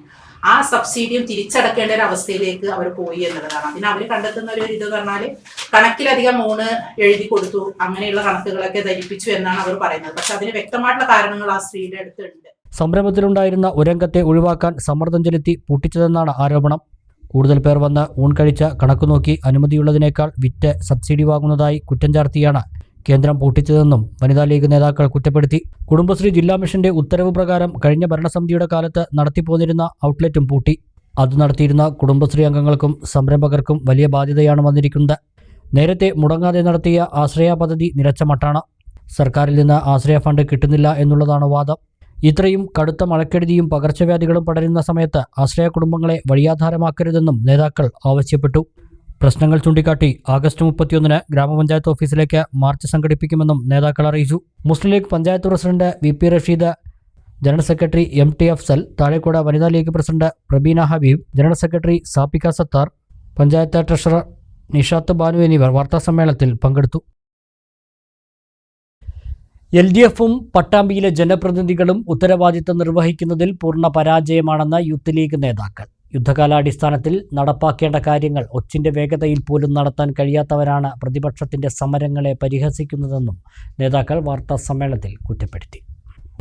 ആ സബ്സിഡിയും തിരിച്ചടക്കേണ്ട ഒരു അവസ്ഥയിലേക്ക് അവർ പോയി എന്നുള്ളതാണ്. അതിന് അവർ കണ്ടെത്തുന്ന ഒരു ഇത് പറഞ്ഞാൽ കണക്കിലധികം മൂന്ന് എഴുതി കൊടുത്തു, അങ്ങനെയുള്ള കണക്കുകളൊക്കെ ധരിപ്പിച്ചു എന്നാണ് അവർ പറയുന്നത്. പക്ഷെ അതിന് വ്യക്തമായിട്ടുള്ള കാരണങ്ങൾ ആ സ്ത്രീയുടെ അടുത്തുണ്ട്. സംരംഭത്തിലുണ്ടായിരുന്ന ഒരംഗത്തെ ഒഴിവാക്കാൻ സമ്മർദ്ദം ചെലുത്തി പൂട്ടിച്ചതെന്നാണ് ആരോപണം. കൂടുതൽ പേർ വന്ന് ഊൺ കഴിച്ച കണക്ക് നോക്കി അനുമതിയുള്ളതിനേക്കാൾ വിറ്റ് സബ്സിഡി വാങ്ങുന്നതായി കുറ്റം ചാർത്തിയാണ് കേന്ദ്രം പൂട്ടിച്ചതെന്നും വനിതാ ലീഗ് നേതാക്കൾ കുറ്റപ്പെടുത്തി. കുടുംബശ്രീ ജില്ലാ മിഷന്റെ ഉത്തരവ് പ്രകാരം കഴിഞ്ഞ ഭരണസമിതിയുടെ കാലത്ത് നടത്തിപ്പോന്നിരുന്ന ഔട്ട്ലെറ്റും പൂട്ടി. അത് നടത്തിയിരുന്ന കുടുംബശ്രീ അംഗങ്ങൾക്കും സംരംഭകർക്കും വലിയ ബാധ്യതയാണ് വന്നിരിക്കുന്നത്. നേരത്തെ മുടങ്ങാതെ നടത്തിയ ആശ്രയ പദ്ധതി നിലച്ച മട്ടാണ്. സർക്കാരിൽ നിന്ന് ആശ്രയ ഫണ്ട് കിട്ടുന്നില്ല എന്നുള്ളതാണ് വാദം. ഇത്രയും കടുത്ത മഴക്കെടുതിയും പകർച്ചവ്യാധികളും പടരുന്ന സമയത്ത് ആശ്രയ കുടുംബങ്ങളെ വഴിയാധാരമാക്കരുതെന്നും നേതാക്കൾ ആവശ്യപ്പെട്ടു. പ്രശ്നങ്ങൾ ചൂണ്ടിക്കാട്ടി ആഗസ്റ്റ് 31-ന് ഗ്രാമപഞ്ചായത്ത് ഓഫീസിലേക്ക് മാർച്ച് സംഘടിപ്പിക്കുമെന്നും നേതാക്കൾ അറിയിച്ചു. Muslim League panchayat president VP Rasheed, general secretary MT Afsal, Thazhekode വനിതാ League president Prabeena Habeeb, general secretary Sappika Sathar, panchayat treasurer Nishath Banu എന്നിവർ വാർത്താസമ്മേളനത്തിൽ പങ്കെടുത്തു. LDF-ഉം പട്ടാമ്പിയിലെ ജനപ്രതിനിധികളും ഉത്തരവാദിത്തം നിർവഹിക്കുന്നതിൽ പൂർണ്ണ പരാജയമാണെന്ന് യൂത്ത് ലീഗ് നേതാക്കൾ. യുദ്ധകാലാടിസ്ഥാനത്തിൽ നടപ്പാക്കേണ്ട കാര്യങ്ങൾ ഒച്ചിൻ്റെ വേഗതയിൽ പോലും നടത്താൻ കഴിയാത്തവരാണ് പ്രതിപക്ഷത്തിൻ്റെ സമരങ്ങളെ പരിഹസിക്കുന്നതെന്നും നേതാക്കൾ വാർത്താസമ്മേളനത്തിൽ കുറ്റപ്പെടുത്തി.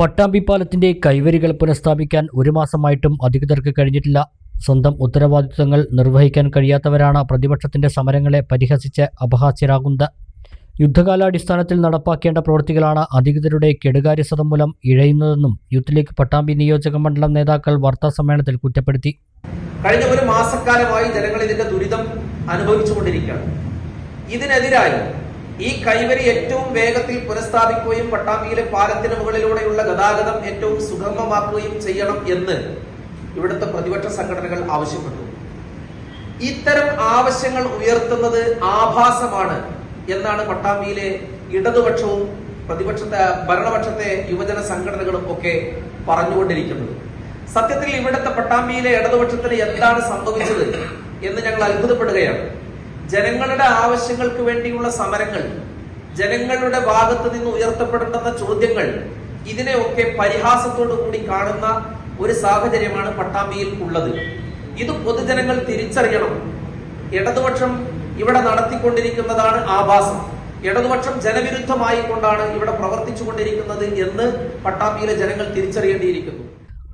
പട്ടാമ്പി പാലത്തിൻ്റെ കൈവരികൾ പുനഃസ്ഥാപിക്കാൻ 1 മാസമായിട്ടും അധികൃതർക്ക് കഴിഞ്ഞിട്ടില്ല. സ്വന്തം ഉത്തരവാദിത്തങ്ങൾ നിർവഹിക്കാൻ കഴിയാത്തവരാണ് പ്രതിപക്ഷത്തിൻ്റെ സമരങ്ങളെ പരിഹസിച്ച് അപഹാസ്യരാകുന്നത്. യുദ്ധകാലാടിസ്ഥാനത്തിൽ നടപ്പാക്കേണ്ട പ്രവൃത്തികളാണ് അധികൃതരുടെ കെടുകാര്യസ്ഥത മൂലം ഇഴയുന്നതെന്നും യൂത്ത് ലീഗ് പട്ടാമ്പി നിയോജക മണ്ഡലം നേതാക്കൾ വാർത്താസമ്മേളനത്തിൽ കുറ്റപ്പെടുത്തി. കഴിഞ്ഞ 1 മാസക്കാലമായി ജനങ്ങൾ ഇതിന്റെ ദുരിതം അനുഭവിച്ചുകൊണ്ടിരിക്കുകയാണ്. ഇതിനെതിരായി ഈ കൈവരി ഏറ്റവും വേഗത്തിൽ പുനഃസ്ഥാപിക്കുകയും പട്ടാമ്പിയിലെ പാലത്തിന് മുകളിലൂടെയുള്ള ഗതാഗതം ഏറ്റവും സുഗമമാക്കുകയും ചെയ്യണം എന്ന് ഇവിടുത്തെ പ്രതിപക്ഷ സംഘടനകൾ ആവശ്യപ്പെട്ടു. ഇത്തരം ആവശ്യങ്ങൾ ഉയർത്തുന്നത് ആഭാസമാണ് എന്നാണ് പട്ടാമ്പിയിലെ ഇടതുപക്ഷവും ഭരണപക്ഷത്തെ യുവജന സംഘടനകളും ഒക്കെ പറഞ്ഞുകൊണ്ടിരിക്കുന്നത്. സത്യത്തിൽ ഇവിടുത്തെ പട്ടാമ്പിയിലെ ഇടതുപക്ഷത്തിന് എന്താണ് സംഭവിച്ചത് എന്ന് ഞങ്ങൾ അത്ഭുതപ്പെടുകയാണ്. ജനങ്ങളുടെ ആവശ്യങ്ങൾക്ക് വേണ്ടിയുള്ള സമരങ്ങൾ, ജനങ്ങളുടെ ഭാഗത്ത് നിന്ന് ഉയർത്തപ്പെടേണ്ടുന്ന ചോദ്യങ്ങൾ, ഇതിനെയൊക്കെ പരിഹാസത്തോടു കൂടി കാണുന്ന ഒരു സാഹചര്യമാണ് പട്ടാമ്പിയിൽ ഉള്ളത്. ഇത് പൊതുജനങ്ങൾ തിരിച്ചറിയണം. ഇടതുപക്ഷം ഇവിടെ നടത്തിക്കൊണ്ടിരിക്കുന്നതാണ് ആഭാസം. ഇടതുപക്ഷം ജനവിരുദ്ധമായി കൊണ്ടാണ് ഇവിടെ പ്രവർത്തിച്ചുകൊണ്ടിരിക്കുന്നത് എന്ന് പട്ടാമ്പിയിലെ ജനങ്ങൾ തിരിച്ചറിയേണ്ടിയിരിക്കുന്നു.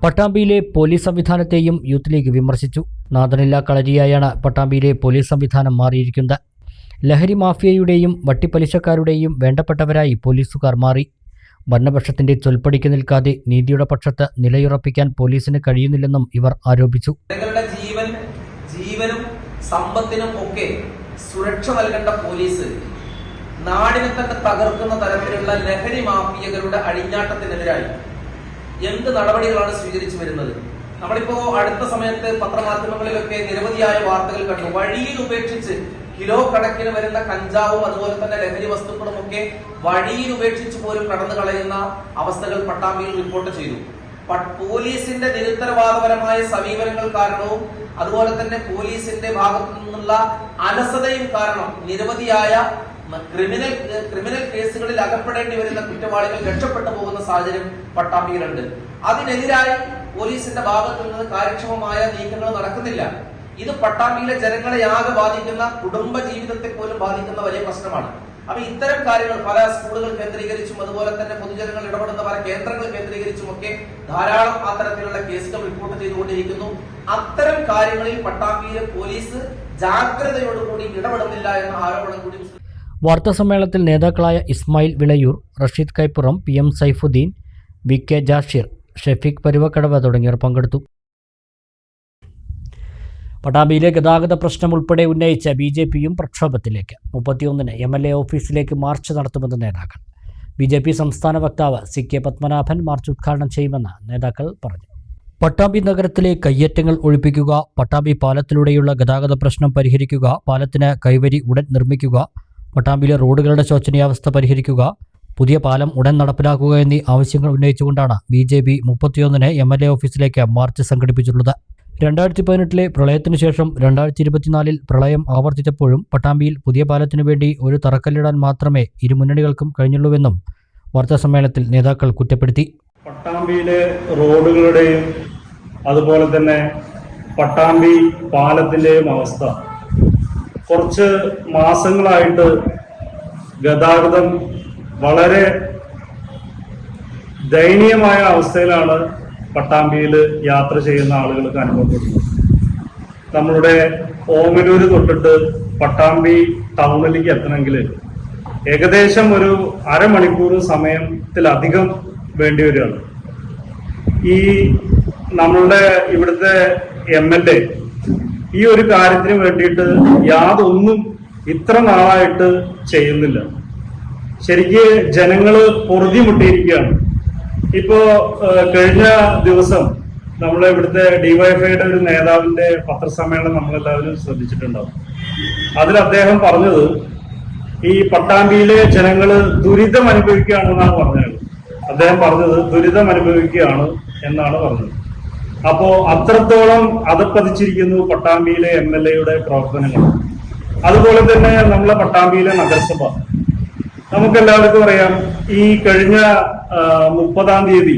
പട്ടാമ്പിയിലെ പോലീസ് സംവിധാനത്തെയും യൂത്ത് ലീഗ് വിമർശിച്ചു. നാഥനില്ലാ കളരിയായാണ് പട്ടാമ്പിയിലെ പോലീസ് സംവിധാനം മാറിയിരിക്കുന്നത്. ലഹരി മാഫിയയുടെയും വട്ടിപ്പലിശക്കാരുടെയും വേണ്ടപ്പെട്ടവരായി പോലീസുകാർ മാറി. ഭരണപക്ഷത്തിന്റെ ചൊൽപ്പടിക്ക് നിൽക്കാതെ നീതിയുടെ പക്ഷത്ത് നിലയുറപ്പിക്കാൻ പോലീസിന് കഴിയുന്നില്ലെന്നും ഇവർ ആരോപിച്ചു. ജനങ്ങളുടെ ജീവനും സമ്പത്തിനും ഒക്കെ സുരക്ഷ നൽകേണ്ട പോലീസ് നാടിനെ തന്നെ തകർക്കുന്ന തരത്തിലുള്ള ലഹരി മാഫിയകളുടെ അഴിഞ്ഞാട്ടത്തിനെതിരായി എന്ത് നടപടികളാണ് സ്വീകരിച്ചു വരുന്നത്? നമ്മളിപ്പോ അടുത്ത സമയത്ത് പത്രമാധ്യമങ്ങളിലൊക്കെ നിരവധിയായ വാർത്തകൾ കണ്ടു. വഴിയിൽ ഉപേക്ഷിച്ച് കിലോ കണക്കിന് വരുന്ന കഞ്ചാവും അതുപോലെ തന്നെ ലഹരി വസ്തുക്കളും ഒക്കെ വഴിയിൽ ഉപേക്ഷിച്ച് പോലും കടന്നു കളയുന്ന അവസ്ഥകൾ പട്ടാമ്പിയിൽ റിപ്പോർട്ട് ചെയ്തു. പോലീസിന്റെ നിരുത്തരവാദപരമായ സമീപനങ്ങൾ കാരണവും അതുപോലെ തന്നെ പോലീസിന്റെ ഭാഗത്തു നിന്നുള്ള അലസതയും കാരണം നിരവധിയായ ക്രിമിനൽ കേസുകളിൽ അകപ്പെടേണ്ടി വരുന്ന കുറ്റവാളികൾ രക്ഷപ്പെട്ടു പോകുന്ന സാഹചര്യം പട്ടാമ്പിയിലുണ്ട്. അതിനെതിരായി പോലീസിന്റെ ഭാഗത്തു നിന്ന് കാര്യക്ഷമമായ നീക്കങ്ങൾ നടക്കുന്നില്ല. ഇത് പട്ടാമ്പിയിലെ ജനങ്ങളെ ആകെ ബാധിക്കുന്ന, കുടുംബ ജീവിതത്തെ പോലും ബാധിക്കുന്ന വലിയ പ്രശ്നമാണ്. അപ്പൊ ഇത്തരം കാര്യങ്ങൾ പല സ്കൂളുകൾ കേന്ദ്രീകരിച്ചും അതുപോലെ തന്നെ പൊതുജനങ്ങൾ ഇടപെടുന്ന പല കേന്ദ്രങ്ങൾ കേന്ദ്രീകരിച്ചും ഒക്കെ ധാരാളം അത്തരത്തിലുള്ള കേസുകൾ റിപ്പോർട്ട് ചെയ്തുകൊണ്ടിരിക്കുന്നു. അത്തരം കാര്യങ്ങളിൽ പട്ടാമ്പിയിലെ പോലീസ് ജാഗ്രതയോടുകൂടി ഇടപെടുന്നില്ല എന്ന ആരോപണം കൂടി. വാർത്താസമ്മേളനത്തിൽ നേതാക്കളായ ഇസ്മായിൽ വിളയൂർ, റഷീദ് കൈപ്പുറം, PM സൈഫുദ്ദീൻ, VK ജാഷിർ, ഷെഫീഖ് പരുവക്കടവ് തുടങ്ങിയവർ പങ്കെടുത്തു. പട്ടാമ്പിയിലെ ഗതാഗത പ്രശ്നം ഉൾപ്പെടെ ഉന്നയിച്ച BJPയും പ്രക്ഷോഭത്തിലേക്ക്. 31-ന് MLA ഓഫീസിലേക്ക് മാർച്ച് നടത്തുമെന്ന് നേതാക്കൾ. BJP സംസ്ഥാന വക്താവ് CK പത്മനാഭൻ മാർച്ച് ഉദ്ഘാടനം ചെയ്യുമെന്ന് നേതാക്കൾ പറഞ്ഞു. പട്ടാമ്പി നഗരത്തിലെ കയ്യേറ്റങ്ങൾ ഒഴിപ്പിക്കുക, പട്ടാമ്പി പാലത്തിലൂടെയുള്ള ഗതാഗത പ്രശ്നം പരിഹരിക്കുക, പാലത്തിന് കൈവരി ഉടൻ നിർമ്മിക്കുക, പട്ടാമ്പിയിലെ റോഡുകളുടെ ശോചനീയാവസ്ഥ പരിഹരിക്കുക, പുതിയ പാലം ഉടൻ നടപ്പിലാക്കുക എന്നീ ആവശ്യങ്ങൾ ഉന്നയിച്ചുകൊണ്ടാണ് BJP 31-ന് MLA ഓഫീസിലേക്ക് മാർച്ച് സംഘടിപ്പിച്ചിട്ടുള്ളത്. 2018-ലെ പ്രളയത്തിനു ശേഷം 2024-ൽ പ്രളയം ആവർത്തിച്ചപ്പോഴും പട്ടാമ്പിയിൽ പുതിയ പാലത്തിനു വേണ്ടി ഒരു തറക്കല്ലിടാൻ മാത്രമേ ഇരു മുന്നണികൾക്കും കഴിഞ്ഞുള്ളൂവെന്നും വാർത്താസമ്മേളനത്തിൽ നേതാക്കൾ കുറ്റപ്പെടുത്തി. പട്ടാമ്പിയിലെ റോഡുകളുടെയും അതുപോലെ തന്നെ പട്ടാമ്പി പാലത്തിന്റെയും അവസ്ഥ കുറച്ച് മാസങ്ങളായിട്ട് ഗതാഗതം വളരെ ദയനീയമായ അവസ്ഥയിലാണ് പട്ടാമ്പിയിൽ യാത്ര ചെയ്യുന്ന ആളുകൾക്ക് അനുഭവപ്പെടുന്നത്. നമ്മളുടെ ഓമലൂര് തൊട്ടിട്ട് പട്ടാമ്പി ടൗണിലേക്ക് എത്തണമെങ്കിൽ ഏകദേശം ഒരു അരമണിക്കൂർ സമയത്തിലധികം വേണ്ടി വരികയാണ്. ഈ നമ്മളുടെ ഇവിടുത്തെ MLA ഈ ഒരു കാര്യത്തിന് വേണ്ടിയിട്ട് യാതൊന്നും ഇത്ര നാളായിട്ട് ചെയ്യുന്നില്ല. ശരിക്ക് ജനങ്ങള് പൊറുതിമുട്ടിയിരിക്കുകയാണ്. ഇപ്പോ കഴിഞ്ഞ ദിവസം നമ്മളെ ഇവിടുത്തെ DYFIയുടെ ഒരു നേതാവിന്റെ പത്രസമ്മേളനം നമ്മളെല്ലാവരും ശ്രദ്ധിച്ചിട്ടുണ്ടാവും. അതിൽ അദ്ദേഹം പറഞ്ഞത് ഈ പട്ടാമ്പിയിലെ ജനങ്ങള് ദുരിതം അനുഭവിക്കുകയാണെന്നാണ് പറഞ്ഞത്. അദ്ദേഹം പറഞ്ഞത് ദുരിതം അനുഭവിക്കുകയാണ് എന്നാണ് പറഞ്ഞത്. അപ്പോ അത്രത്തോളം അധപ്പതിച്ചിരിക്കുന്നു പട്ടാമ്പിയിലെ MLAയുടെ പ്രവർത്തനങ്ങൾ. അതുപോലെ തന്നെ നമ്മളെ പട്ടാമ്പിയിലെ നഗരസഭ നമുക്കെല്ലാവർക്കും അറിയാം. ഈ കഴിഞ്ഞ 30-ാം തീയതി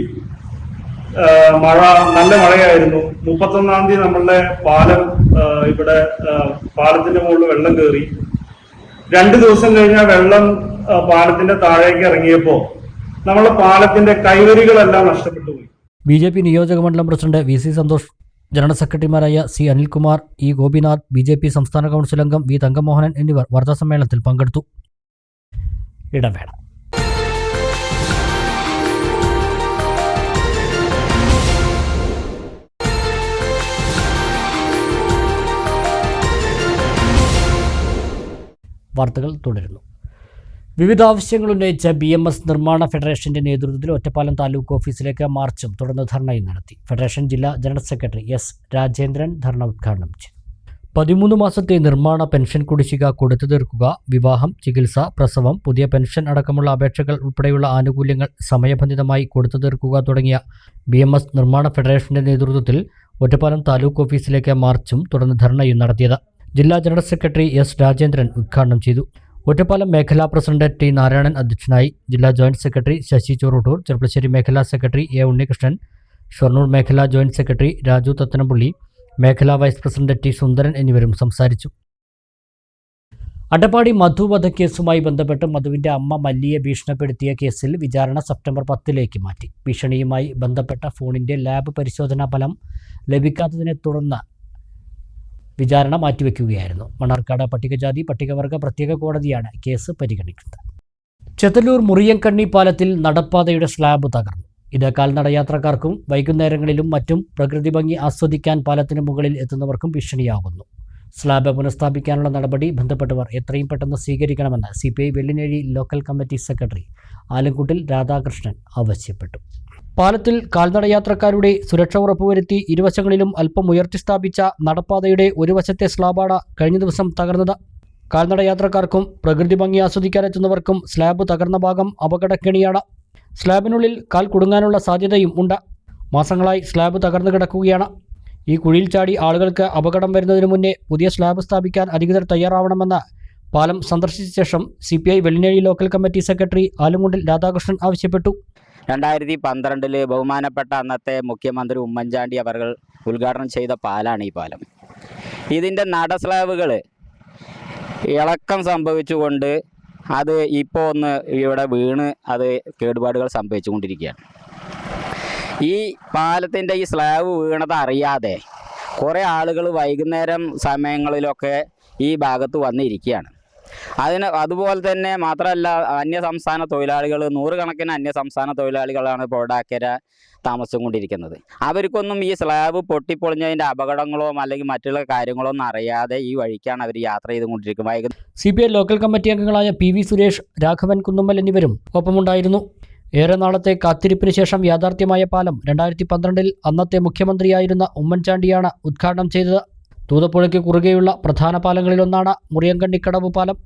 നല്ല മഴയായിരുന്നു. 31-ാം തീയതി നമ്മളുടെ പാലം ഇവിടെ പാലത്തിന്റെ മുകളിൽ വെള്ളം കയറി. 2 ദിവസം കഴിഞ്ഞാൽ വെള്ളം പാലത്തിന്റെ താഴേക്ക് ഇറങ്ങിയപ്പോ നമ്മളെ പാലത്തിന്റെ കൈവരികളെല്ലാം നഷ്ടപ്പെട്ടു പോയി. BJP നിയോജക മണ്ഡലം പ്രസിഡന്റ് VC സന്തോഷ്, ജനറൽ സെക്രട്ടറിമാരായ C Anilkumar, E Gopinath, BJP സംസ്ഥാന കൗൺസിൽ അംഗം V തങ്കമോഹനൻ എന്നിവർ വാർത്താസമ്മേളനത്തിൽ പങ്കെടുത്തു. ഇടവേള. വാർത്തകൾ തുടരുന്നു. വിവിധ ആവശ്യങ്ങൾ ഉന്നയിച്ച BMS നിർമ്മാണ ഫെഡറേഷന്റെ നേതൃത്വത്തിൽ ഒറ്റപ്പാലം താലൂക്ക് ഓഫീസിലേക്ക് മാർച്ചും തുടർന്ന് ധർണയും നടത്തി. ഫെഡറേഷൻ ജില്ലാ ജനറൽ സെക്രട്ടറി S രാജേന്ദ്രൻ ധർണ ഉദ്ഘാടനം ചെയ്തു. 13 മാസത്തെ നിർമ്മാണ പെൻഷൻ കുടിശ്ശിക കൊടുത്തു തീർക്കുക, വിവാഹം, ചികിത്സ, പ്രസവം, പുതിയ പെൻഷൻ അടക്കമുള്ള അപേക്ഷകൾ ഉൾപ്പെടെയുള്ള ആനുകൂല്യങ്ങൾ സമയബന്ധിതമായി കൊടുത്തു തീർക്കുക തുടങ്ങിയ BMS നിർമ്മാണ ഫെഡറേഷന്റെ നേതൃത്വത്തിൽ ഒറ്റപ്പാലം താലൂക്ക് ഓഫീസിലേക്ക് മാർച്ചും തുടർന്ന് ധർണയും നടത്തിയത്. ജില്ലാ ജനറൽ സെക്രട്ടറി S രാജേന്ദ്രൻ ഉദ്ഘാടനം ചെയ്തു. ഒറ്റപ്പാലം മേഖലാ പ്രസിഡന്റ് T നാരായണൻ അധ്യക്ഷനായി. ജില്ലാ ജോയിന്റ് സെക്രട്ടറി ശശി ചോറൂട്ടൂർ, ചെർപ്പശ്ശേരി മേഖലാ സെക്രട്ടറി A ഉണ്ണികൃഷ്ണൻ, ഷൊർണൂർ മേഖലാ ജോയിന്റ് സെക്രട്ടറി രാജു തത്തനപ്പള്ളി, മേഖലാ വൈസ് പ്രസിഡന്റ് ടി സുന്ദരൻ എന്നിവരും സംസാരിച്ചു. അട്ടപ്പാടി മധു വധക്കേസുമായി ബന്ധപ്പെട്ട് മധുവിന്റെ അമ്മ മല്ലിയെ ഭീഷണിപ്പെടുത്തിയ കേസിൽ വിചാരണ സെപ്റ്റംബർ 10 മാറ്റി. ഭീഷണിയുമായി ബന്ധപ്പെട്ട ഫോണിന്റെ ലാബ് പരിശോധനാ ഫലം ലഭിക്കാത്തതിനെ തുടർന്ന് വിചാരണ മാറ്റിവെക്കുകയായിരുന്നു. മണ്ണാർക്കാട് പട്ടികജാതി പട്ടികവർഗ പ്രത്യേക കോടതിയാണ് കേസ് പരിഗണിക്കുന്നത്. ചെത്തല്ലൂർ മുറിയൻകണ്ണി പാലത്തിൽ നടപ്പാതയുടെ സ്ലാബ് തകർന്നു. ഇത് കാൽനടയാത്രക്കാർക്കും വൈകുന്നേരങ്ങളിലും മറ്റും പ്രകൃതി ഭംഗി ആസ്വദിക്കാൻ പാലത്തിന് മുകളിൽ എത്തുന്നവർക്കും ഭീഷണിയാകുന്നു. സ്ലാബ് പുനഃസ്ഥാപിക്കാനുള്ള നടപടി ബന്ധപ്പെട്ടവർ എത്രയും പെട്ടെന്ന് സ്വീകരിക്കണമെന്ന് CPI Vellinezhi local committee secretary Alankuttil Radhakrishnan ആവശ്യപ്പെട്ടു. പാലത്തിൽ കാൽനടയാത്രക്കാരുടെ സുരക്ഷ ഉറപ്പുവരുത്തി ഇരുവശങ്ങളിലും അല്പം ഉയർത്തി സ്ഥാപിച്ച നടപ്പാതയുടെ ഒരു വശത്തെ സ്ലാബാണ് കഴിഞ്ഞ ദിവസം തകർന്നത്. കാൽനടയാത്രക്കാർക്കും പ്രകൃതി ഭംഗി ആസ്വദിക്കാനെത്തുന്നവർക്കും സ്ലാബ് തകർന്ന ഭാഗം അപകടക്കെണിയാണ്. സ്ലാബിനുള്ളിൽ കാൽ കുടുങ്ങാനുള്ള സാധ്യതയും ഉണ്ട്. മാസങ്ങളായി സ്ലാബ് തകർന്നു കിടക്കുകയാണ്. ഈ കുഴിയിൽ ചാടി ആളുകൾക്ക് അപകടം വരുന്നതിനു മുന്നേ പുതിയ സ്ലാബ് സ്ഥാപിക്കാൻ അധികൃതർ തയ്യാറാവണമെന്ന് പാലം സന്ദർശിച്ച ശേഷം CPI Vellinezhi local committee secretary Alankundil Radhakrishnan ആവശ്യപ്പെട്ടു. 2012 ബഹുമാനപ്പെട്ട അന്നത്തെ മുഖ്യമന്ത്രി ഉമ്മൻചാണ്ടി അവർ ഉദ്ഘാടനം ചെയ്ത പാലാണ് ഈ പാലം. ഇതിൻ്റെ നട സ്ലാബുകൾ ഇളക്കം സംഭവിച്ചുകൊണ്ട് അത് ഇപ്പോൾ ഒന്ന് ഇവിടെ വീണ് അത് കേടുപാടുകൾ സംഭവിച്ചുകൊണ്ടിരിക്കുകയാണ്. ഈ പാലത്തിൻ്റെ ഈ സ്ലാബ് വീണത് അറിയാതെ കുറേ ആളുകൾ വൈകുന്നേരം സമയങ്ങളിലൊക്കെ ഈ ഭാഗത്ത് വന്നിരിക്കുകയാണ്. അതുപോലെ തന്നെ മാത്രമല്ല, അന്യസംസ്ഥാന തൊഴിലാളികൾ, നൂറുകണക്കിന് അന്യസംസ്ഥാന തൊഴിലാളികളാണ് പൊടാക്കര താമസിച്ചുകൊണ്ടിരിക്കുന്നത്. അവർക്കൊന്നും ഈ സ്ലാബ് പൊട്ടിപ്പൊളിഞ്ഞതിൻ്റെ അപകടങ്ങളോ അല്ലെങ്കിൽ മറ്റുള്ള കാര്യങ്ങളോ ഒന്നും അറിയാതെ ഈ വഴിക്കാണ് അവർ യാത്ര ചെയ്തുകൊണ്ടിരിക്കുന്നത്. CPI ലോക്കൽ കമ്മിറ്റി അംഗങ്ങളായ PV സുരേഷ്, രാഘവൻ കുന്നുമ്മൽ എന്നിവരും ഒപ്പമുണ്ടായിരുന്നു. ഏറെ നാളത്തെ കാത്തിരിപ്പിന് ശേഷം യാഥാർത്ഥ്യമായ പാലം 2012 അന്നത്തെ മുഖ്യമന്ത്രിയായിരുന്ന ഉമ്മൻചാണ്ടിയാണ് ഉദ്ഘാടനം ചെയ്തത്. തൂതപ്പുഴയ്ക്ക് കുറുകെയുള്ള പ്രധാന പാലങ്ങളിലൊന്നാണ് മുറിയൻകണ്ണിക്കടവ് പാലം.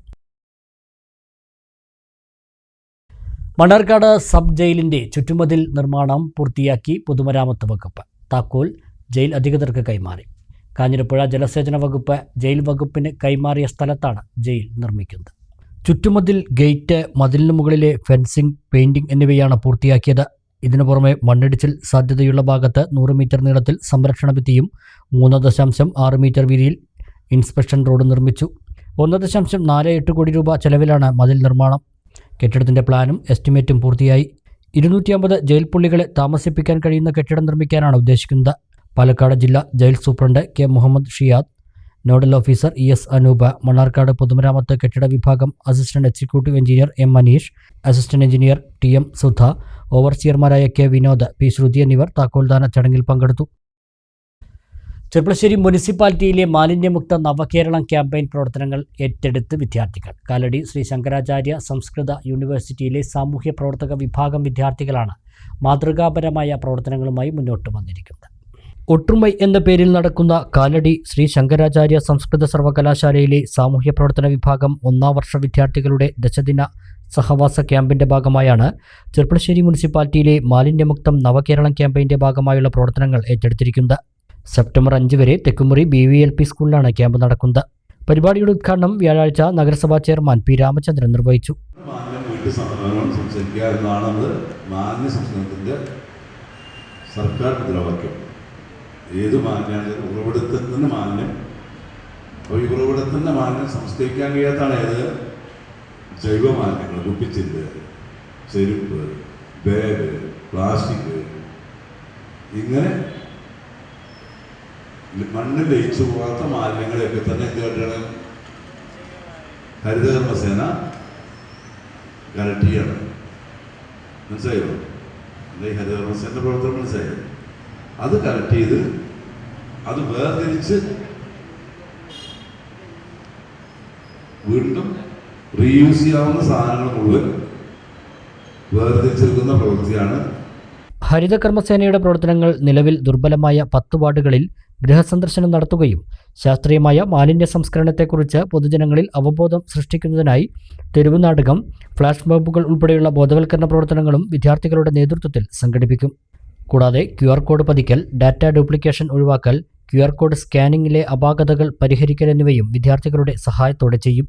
മണ്ണാർക്കാട് സബ് ജയിലിന്റെ ചുറ്റുമതിൽ നിർമ്മാണം പൂർത്തിയാക്കി പൊതുമരാമത്ത് വകുപ്പ്. താക്കോൽ ജയിൽ അധികൃതർക്ക് കൈമാറി. കാഞ്ഞിരപ്പുഴ ജലസേചന വകുപ്പ് ജയിൽ വകുപ്പിന് കൈമാറിയ സ്ഥലത്താണ് ജയിൽ നിർമ്മിക്കുന്നത്. ചുറ്റുമതിൽ, ഗേറ്റ്, മതിലിന് മുകളിലെ ഫെൻസിംഗ്, പെയിന്റിംഗ് എന്നിവയാണ് പൂർത്തിയാക്കിയത്. ഇതിനു പുറമെ മണ്ണിടിച്ചിൽ സാധ്യതയുള്ള ഭാഗത്ത് 100 മീറ്റർ നീളത്തിൽ സംരക്ഷണ ഭിത്തിയും 3.6 മീറ്റർ വീതിയിൽ ഇൻസ്പെക്ഷൻ റോഡ് നിർമ്മിച്ചു. 1.48 കോടി രൂപ ചെലവിലാണ് മതിൽ നിർമ്മാണം. കെട്ടിടത്തിന്റെ പ്ലാനും എസ്റ്റിമേറ്റും പൂർത്തിയായി. 250 ജയിൽ പുള്ളികളെ താമസിപ്പിക്കാൻ കഴിയുന്ന കെട്ടിടം നിർമ്മിക്കാനാണ് ഉദ്ദേശിക്കുന്നത്. പാലക്കാട് ജില്ലാ jail superintendent K. Muhammad Shiyad, nodal officer ES Anoop, Mannarkkad പൊതുമരാമത്ത് കെട്ടിട വിഭാഗം assistant executive engineer M. Maneesh, assistant engineer TM Sudha, ഓവർസിയർമാരായ K. വിനോദ്, P. ശ്രുതി എന്നിവർ താക്കോൽദാന ചടങ്ങിൽ പങ്കെടുത്തു. ചെർപ്പളശ്ശേരി മുനിസിപ്പാലിറ്റിയിലെ മാലിന്യമുക്ത നവകേരളം ക്യാമ്പയിൻ പ്രവർത്തനങ്ങൾ ഏറ്റെടുത്ത് വിദ്യാർത്ഥികൾ. കാലടി ശ്രീ ശങ്കരാചാര്യ സംസ്കൃത യൂണിവേഴ്സിറ്റിയിലെ സാമൂഹ്യ പ്രവർത്തക വിഭാഗം വിദ്യാർത്ഥികളാണ് മാതൃകാപരമായ പ്രവർത്തനങ്ങളുമായി മുന്നോട്ട് വന്നിരിക്കുന്നത്. ഒട്ടുമൈ എന്ന പേരിൽ നടക്കുന്ന കാലടി ശ്രീ ശങ്കരാചാര്യ സംസ്കൃത സർവകലാശാലയിലെ സാമൂഹ്യ പ്രവർത്തന വിഭാഗം 1ാം വർഷ വിദ്യാർത്ഥികളുടെ ദശദിന സഹവാസ ക്യാമ്പിന്റെ ഭാഗമായാണ് ചെർപ്പളശ്ശേരി മുനിസിപ്പാലിറ്റിയിലെ മാലിന്യമുക്തം നവകേരളം ക്യാമ്പയിന്റെ ഭാഗമായുള്ള പ്രവർത്തനങ്ങൾ ഏറ്റെടുത്തിരിക്കുന്നത്. സെപ്റ്റംബർ 5 വരെ തെക്കുമുറി BVLP സ്കൂളിലാണ് ക്യാമ്പ് നടക്കുന്നത്. പരിപാടിയുടെ ഉദ്ഘാടനം വ്യാഴാഴ്ച നഗരസഭാ ചെയർമാൻ P. രാമചന്ദ്രൻ നിർവഹിച്ചു. സർക്കാർ മുദ്രാവാക്യം ഏത് മാലിന്യമാണ്? ഉറവിടത്തിൻ്റെ മാലിന്യം. അപ്പോൾ ഈ ഉറവിടത്തിൻ്റെ മാലിന്യം സംസ്കരിക്കാൻ കഴിയാത്താണ് ഏത്? ജൈവ മാലിന്യങ്ങൾ, കുപ്പിച്ചില്ല്, ചെരുപ്പ്, ബാഗ്, പ്ലാസ്റ്റിക്, ഇങ്ങനെ മണ്ണിൽ ലയിച്ചു പോകാത്ത മാലിന്യങ്ങളെയൊക്കെ തന്നെ എന്തുകൊണ്ടാണ് ഹരിതകർമ്മസേന കളക്ട് ചെയ്യണം. മനസ്സിലായോ? ഈ ഹരിതകർമ്മസേനയുടെ പ്രവർത്തനം മനസ്സിലായോ? അത് കളക്ട് ചെയ്ത് അത് വേർതിരിച്ച് വീണ്ടും റീയൂസ് ചെയ്യാവുന്ന സാധനങ്ങൾ മുഴുവൻ വേർതിരിച്ചെടുക്കുന്ന പ്രവൃത്തിയാണ്. ഹരിതകർമ്മസേനയുടെ പ്രവർത്തനങ്ങൾ നിലവിൽ ദുർബലമായ 10 വാർഡുകളിൽ ഗൃഹസന്ദർശനം നടത്തുകയും ശാസ്ത്രീയമായ മാലിന്യ സംസ്കരണത്തെക്കുറിച്ച് പൊതുജനങ്ങളിൽ അവബോധം സൃഷ്ടിക്കുന്നതിനായി തെരുവ് നാടകം, ഫ്ലാഷ് മോബുകൾ ഉൾപ്പെടെയുള്ള ബോധവൽക്കരണ പ്രവർത്തനങ്ങളും വിദ്യാർത്ഥികളുടെ നേതൃത്വത്തിൽ സംഘടിപ്പിക്കും. കൂടാതെ QR കോഡ് പതിക്കൽ, ഡാറ്റ ഡ്യൂപ്ലിക്കേഷൻ ഒഴിവാക്കൽ, QR കോഡ് സ്കാനിങ്ങിലെ അപാകതകൾ പരിഹരിക്കൽ എന്നിവയും വിദ്യാർത്ഥികളുടെ സഹായത്തോടെ ചെയ്യും.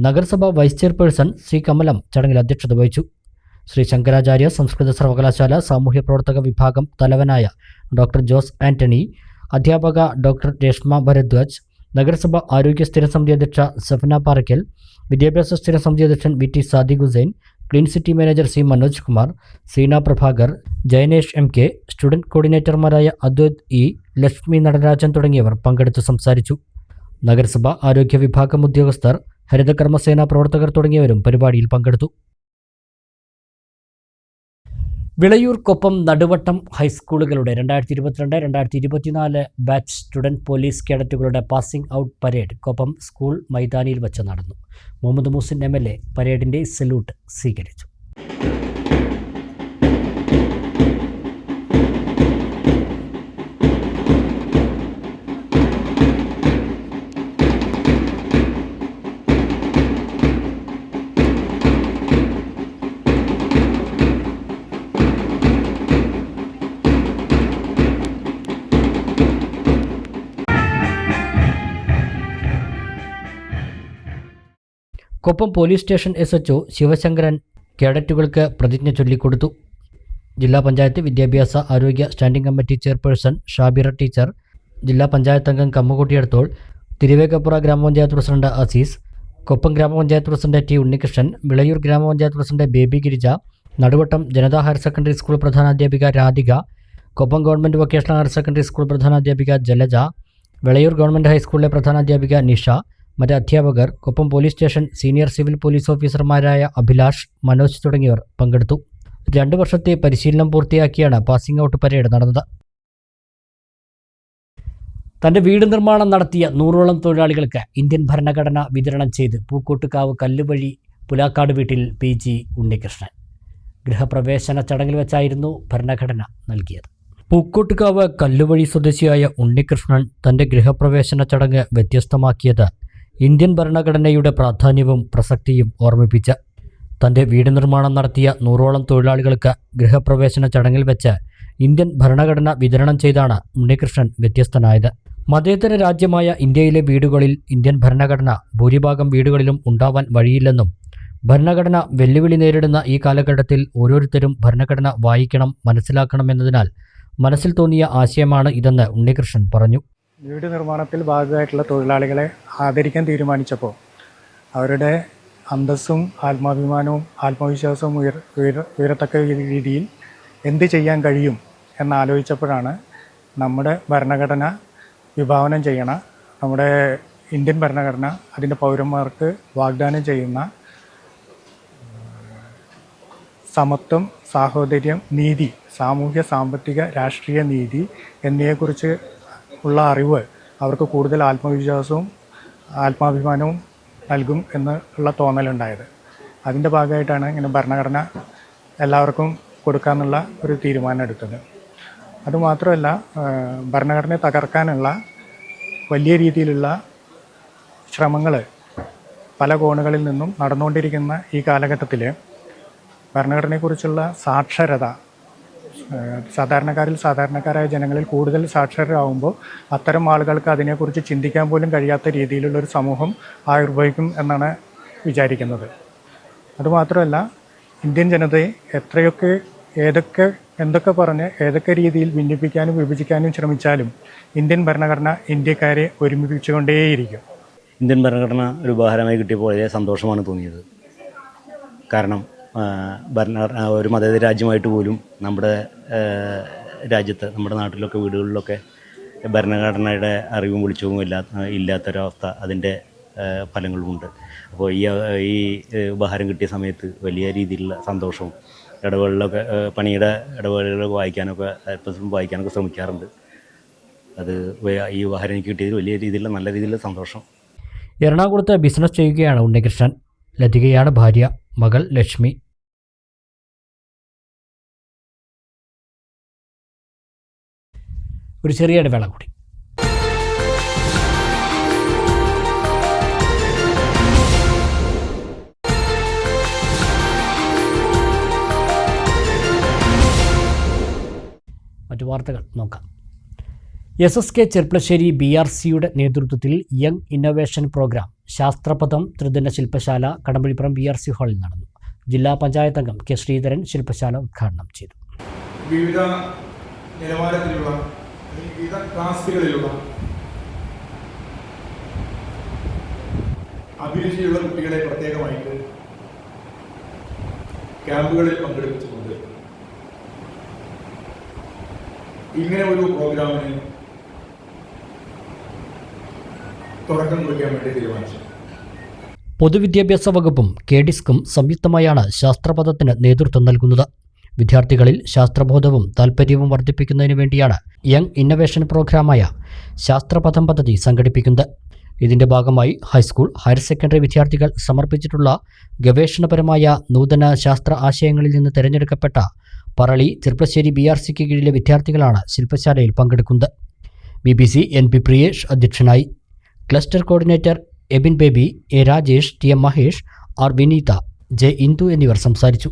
നഗരസഭ വൈസ് ചെയർപേഴ്സൺ C. കമലം ചടങ്ങിൽ അധ്യക്ഷത വഹിച്ചു. ശ്രീ ശങ്കരാചാര്യ സംസ്കൃത സർവകലാശാല സാമൂഹ്യ പ്രവർത്തക വിഭാഗം തലവനായ ഡോക്ടർ ജോസ് ആന്റണി, അധ്യാപക ഡോക്ടർ രേഷ്മ ഭരദ്വാജ്, നഗരസഭ ആരോഗ്യ സ്ഥിര സമിതി അധ്യക്ഷ സഫന പാറയ്ക്കൽ, വിദ്യാഭ്യാസ സ്ഥിര സമിതി അധ്യക്ഷൻ VT Sadiq Hussain, clean city manager C Manoj Kumar, Seena Prabhakar, Jayanesh MK, student കോർഡിനേറ്റർമാരായ അദ്വൈത് E, ലക്ഷ്മി നടരാജൻ തുടങ്ങിയവർ പങ്കെടുത്തു സംസാരിച്ചു. നഗരസഭ ആരോഗ്യ വിഭാഗം ഉദ്യോഗസ്ഥർ, ഹരിതകർമ്മസേന പ്രവർത്തകർ തുടങ്ങിയവരും പരിപാടിയിൽ പങ്കെടുത്തു. വിളയൂർ കൊപ്പം നടുവട്ടം ഹൈസ്കൂളുകളുടെ 2022-2024 ബാച്ച് സ്റ്റുഡന്റ് പോലീസ് കേഡറ്റുകളുടെ passing out parade Koppam school മൈതാനിയിൽ വച്ച് നടന്നു. മുഹമ്മദ് മുഹസിൻ MLA പരേഡിന്റെ സല്യൂട്ട് സ്വീകരിച്ചു. Koppam police station SHO Sivasankaran കേഡറ്റുകൾക്ക് പ്രതിജ്ഞ ചൊല്ലിക്കൊടുത്തു. ജില്ലാ പഞ്ചായത്ത് വിദ്യാഭ്യാസ ആരോഗ്യ standing committee chairperson Shabira teacher, ജില്ലാ പഞ്ചായത്ത് അംഗം കമ്മുകുട്ടിയടത്തോൾ, തിരുവേഗപ്പുറ ഗ്രാമപഞ്ചായത്ത് പ്രസിഡന്റ് അസീസ്, കൊപ്പം ഗ്രാമപഞ്ചായത്ത് പ്രസിഡന്റ് T ഉണ്ണികൃഷ്ണൻ, വിളയൂർ ഗ്രാമപഞ്ചായത്ത് president Baby Girija, Naduvattam Janatha higher secondary school പ്രധാനാധ്യാപിക Radhika, Koppam government vocational higher secondary school പ്രധാനാധ്യാപിക ജലജ, വിളയൂർ ഗവൺമെൻറ് ഹൈസ്കൂളിലെ പ്രധാനാധ്യാപിക നിഷ, മറ്റ് അധ്യാപകർ, Koppam police station senior civil police ഓഫീസർമാരായ അഭിലാഷ്, മനോജ് തുടങ്ങിയവർ പങ്കെടുത്തു. 2 വർഷത്തെ പരിശീലനം പൂർത്തിയാക്കിയാണ് പാസിംഗ് ഔട്ട് പരേഡ് നടന്നത്. തന്റെ വീട് നിർമ്മാണം നടത്തിയ 100ഓളം തൊഴിലാളികൾക്ക് ഇന്ത്യൻ ഭരണഘടന വിതരണം ചെയ്ത് പൂക്കോട്ടുകാവ് കല്ലുവഴി പുലാക്കാട് വീട്ടിൽ PG ഉണ്ണികൃഷ്ണൻ. ഗൃഹപ്രവേശന ചടങ്ങിൽ വെച്ചായിരുന്നു ഭരണഘടന നൽകിയത്. പൂക്കോട്ടുകാവ് കല്ലുവഴി സ്വദേശിയായ ഉണ്ണികൃഷ്ണൻ തന്റെ ഗൃഹപ്രവേശന ചടങ്ങ് വ്യത്യസ്തമാക്കിയത് ഇന്ത്യൻ ഭരണഘടനയുടെ പ്രാധാന്യവും പ്രസക്തിയും ഓർമ്മിപ്പിച്ച്. തന്റെ വീട് നിർമ്മാണം നടത്തിയ 100ഓളം തൊഴിലാളികൾക്ക് ഗൃഹപ്രവേശന ചടങ്ങിൽ വെച്ച് ഇന്ത്യൻ ഭരണഘടന വിതരണം ചെയ്താണ് ഉണ്ണികൃഷ്ണൻ വ്യത്യസ്തനായത്. മതേതര രാജ്യമായ ഇന്ത്യയിലെ വീടുകളിൽ ഇന്ത്യൻ ഭരണഘടന ഭൂരിഭാഗം വീടുകളിലും ഉണ്ടാവാൻ വഴിയില്ലെന്നും ഭരണഘടന വെല്ലുവിളി നേരിടുന്ന ഈ കാലഘട്ടത്തിൽ ഓരോരുത്തരും ഭരണഘടന വായിക്കണം, മനസ്സിലാക്കണമെന്നതിനാൽ മനസ്സിൽ തോന്നിയ ആശയമാണ് ഇതെന്ന് ഉണ്ണികൃഷ്ണൻ പറഞ്ഞു. വീട് നിർമ്മാണത്തിൽ ഭാഗമായിട്ടുള്ള തൊഴിലാളികളെ ആദരിക്കാൻ തീരുമാനിച്ചപ്പോൾ അവരുടെ അന്തസ്സും ആത്മാഭിമാനവും ആത്മവിശ്വാസവും ഉയരത്തക്ക രീതിയിൽ എന്ത് ചെയ്യാൻ കഴിയും എന്നാലോചിച്ചപ്പോഴാണ് നമ്മുടെ ഭരണഘടന വിഭാവനം ചെയ്യണ നമ്മുടെ ഇന്ത്യൻ ഭരണഘടന അതിൻ്റെ പൗരന്മാർക്ക് വാഗ്ദാനം ചെയ്യുന്ന സമത്വം, സാഹോദര്യം, നീതി, സാമൂഹ്യ സാമ്പത്തിക രാഷ്ട്രീയ നീതി എന്നിവയെക്കുറിച്ച് ഉള്ള അറിവ് അവർക്ക് കൂടുതൽ ആത്മവിശ്വാസവും ആത്മാഭിമാനവും നൽകും എന്നുള്ള തോന്നലുണ്ടായത്. അതിൻ്റെ ഭാഗമായിട്ടാണ് ഇങ്ങനെ ഭരണഘടന എല്ലാവർക്കും കൊടുക്കാമെന്നുള്ള ഒരു തീരുമാനം എടുത്തത്. അതുമാത്രമല്ല, ഭരണഘടനയെ തകർക്കാനുള്ള വലിയ രീതിയിലുള്ള ശ്രമങ്ങൾ പല കോണുകളിൽ നിന്നും നടന്നുകൊണ്ടിരിക്കുന്ന ഈ കാലഘട്ടത്തിൽ ഭരണഘടനയെക്കുറിച്ചുള്ള സാക്ഷരത സാധാരണക്കാരായ ജനങ്ങളിൽ കൂടുതൽ സാക്ഷരരാകുമ്പോൾ അത്തരം ആളുകൾക്ക് അതിനെക്കുറിച്ച് ചിന്തിക്കാൻ പോലും കഴിയാത്ത രീതിയിലുള്ളൊരു സമൂഹം ആവിർഭവിക്കും എന്നാണ് വിചാരിക്കുന്നത്. അതുമാത്രമല്ല, ഇന്ത്യൻ ജനതയെ എന്തൊക്കെ പറഞ്ഞ് ഏതൊക്കെ രീതിയിൽ ഭിന്നിപ്പിക്കാനും വിഭജിക്കാനും ശ്രമിച്ചാലും ഇന്ത്യൻ ഭരണഘടന ഇന്ത്യക്കാരെ ഒരുമിപ്പിച്ചുകൊണ്ടേയിരിക്കും. ഇന്ത്യൻ ഭരണഘടന ഒരു ഉപഹാരമായി കിട്ടിയപ്പോൾ വളരെ സന്തോഷമാണ് തോന്നിയത്. കാരണം ഒരു മതേതര രാജ്യമായിട്ട് പോലും നമ്മുടെ രാജ്യത്ത്, നമ്മുടെ നാട്ടിലൊക്കെ വീടുകളിലൊക്കെ ഭരണഘടനയുടെ അറിവും വെളിച്ചവും ഇല്ലാത്തൊരവസ്ഥ, അതിൻ്റെ ഫലങ്ങളുമുണ്ട്. അപ്പോൾ ഈ ഉപഹാരം കിട്ടിയ സമയത്ത് വലിയ രീതിയിലുള്ള സന്തോഷവും, ഇടവേളകളിലൊക്കെ പണിയുടെ ഇടവേളകളൊക്കെ വായിക്കാനൊക്കെ ശ്രമിക്കാറുണ്ട്. അത് ഈ ഉപഹാരം എനിക്ക് കിട്ടിയതിൽ വലിയ രീതിയിലുള്ള നല്ല രീതിയിലുള്ള സന്തോഷം. എറണാകുളത്ത് ബിസിനസ് ചെയ്യുകയാണ് ഉണ്ണികൃഷ്ണൻ. ലതികയാണ് ഭാര്യ. മകൾ ലക്ഷ്മി. ഒരു ചെറിയ ഇടവേള കൂടി. മറ്റു വാർത്തകൾ നോക്കാം. SSK ചെർപ്പളശ്ശേരി BRCയുടെ നേതൃത്വത്തിൽ യങ് ഇന്നൊവേഷൻ പ്രോഗ്രാം ശാസ്ത്രപഥം ത്രിദിന ശില്പശാല കടമ്പഴിപ്പുറം BRC ഹാളിൽ നടന്നു. ജില്ലാ പഞ്ചായത്ത് അംഗം K. ശ്രീധരൻ ശില്പശാല ഉദ്ഘാടനം ചെയ്തു. വിവിധ നിലവാരത്തിലുള്ള വിവിധ ക്ലാസുകളിലുള്ള അഭിരുചിയുള്ള കുട്ടികളെ പ്രത്യേകമായിട്ട് ക്യാമ്പുകളിൽ പങ്കെടുപ്പിച്ചുകൊണ്ട് ഇങ്ങനെ ഒരു പ്രോഗ്രാമിന് തുടക്കം കുറിക്കാൻ വേണ്ടി തീരുമാനിച്ചു. പൊതുവിദ്യാഭ്യാസ വകുപ്പും കെഡിസ്കും സംയുക്തമായാണ് ശാസ്ത്രപഥത്തിന് നേതൃത്വം നൽകുന്നത്. വിദ്യാർത്ഥികളിൽ ശാസ്ത്രബോധവും താൽപ്പര്യവും വർദ്ധിപ്പിക്കുന്നതിന് വേണ്ടിയാണ് യങ് ഇന്നൊവേഷൻ പ്രോഗ്രാമായ ശാസ്ത്രപഥം പദ്ധതി സംഘടിപ്പിക്കുന്നത്. ഇതിന്റെ ഭാഗമായി ഹൈസ്കൂൾ, ഹയർ സെക്കൻഡറി വിദ്യാർത്ഥികൾ സമർപ്പിച്ചിട്ടുള്ള ഗവേഷണപരമായ നൂതന ശാസ്ത്ര ആശയങ്ങളിൽ നിന്ന് തിരഞ്ഞെടുക്കപ്പെട്ട പറളി, ചെർപ്പശ്ശേരി BRCക്ക് കീഴിലെ വിദ്യാർത്ഥികളാണ് ശില്പശാലയിൽ പങ്കെടുക്കുന്നത്. BBC NP പ്രിയേഷ് അധ്യക്ഷനായി. Cluster coordinator Abin Baby, A Rajesh, TM Mahesh, R Vineetha, J Indu എന്നിവർ സംസാരിച്ചു.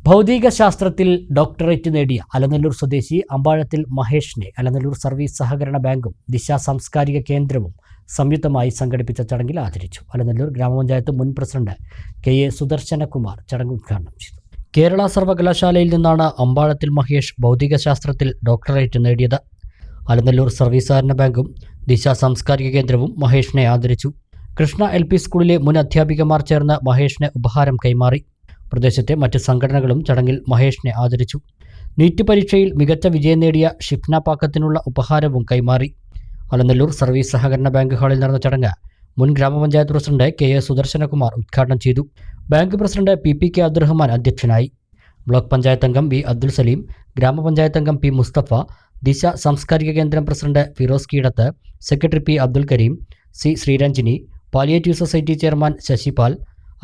ഭൗതിക ശാസ്ത്രത്തിൽ ഡോക്ടറേറ്റ് നേടിയ അലനല്ലൂർ സ്വദേശി അമ്പാഴത്തിൽ മഹേഷിനെ അലനല്ലൂർ സർവീസ് സഹകരണ ബാങ്കും ദിശ സാംസ്കാരിക കേന്ദ്രവും സംയുക്തമായി സംഘടിപ്പിച്ച ചടങ്ങിൽ ആദരിച്ചു. അലനല്ലൂർ ഗ്രാമപഞ്ചായത്ത് മുൻ പ്രസിഡന്റ് KA സുദർശനകുമാർ ചടങ്ങ് ഉദ്ഘാടനം ചെയ്തു. കേരള സർവകലാശാലയിൽ നിന്നാണ് അമ്പാഴത്തിൽ മഹേഷ് ഭൗതിക ശാസ്ത്രത്തിൽ ഡോക്ടറേറ്റ് നേടിയത്. അലനല്ലൂർ സർവീസ് സഹകരണ ബാങ്കും ദിശ സാംസ്കാരിക കേന്ദ്രവും മഹേഷിനെ ആദരിച്ചു. കൃഷ്ണ LP സ്കൂളിലെ മുൻ അധ്യാപികമാർ ചേർന്ന് മഹേഷിന് ഉപഹാരം കൈമാറി. പ്രദേശത്തെ മറ്റ് സംഘടനകളും ചടങ്ങിൽ മഹേഷിനെ ആദരിച്ചു. നീറ്റ് പരീക്ഷയിൽ മികച്ച വിജയം നേടിയ ഷിഫ്ന പാക്കത്തിനുള്ള ഉപഹാരവും കൈമാറി. അലനല്ലൂർ സർവീസ് സഹകരണ ബാങ്ക് ഹാളിൽ നടന്ന ചടങ്ങ് മുൻ ഗ്രാമപഞ്ചായത്ത് പ്രസിഡന്റ് KA സുദർശനകുമാർ ഉദ്ഘാടനം ചെയ്തു. ബാങ്ക് പ്രസിഡന്റ് PPK അബ്ദുറഹ്മാൻ അധ്യക്ഷനായി. ബ്ലോക്ക് പഞ്ചായത്ത് അംഗം B അബ്ദുൽ സലീം, ഗ്രാമപഞ്ചായത്ത് അംഗം P മുസ്തഫ, ദിശ സാംസ്കാരിക കേന്ദ്രം president Firoz Keedath, secretary P Abdul Kareem, C Sreeranjini, palliative society chairman Sasipal,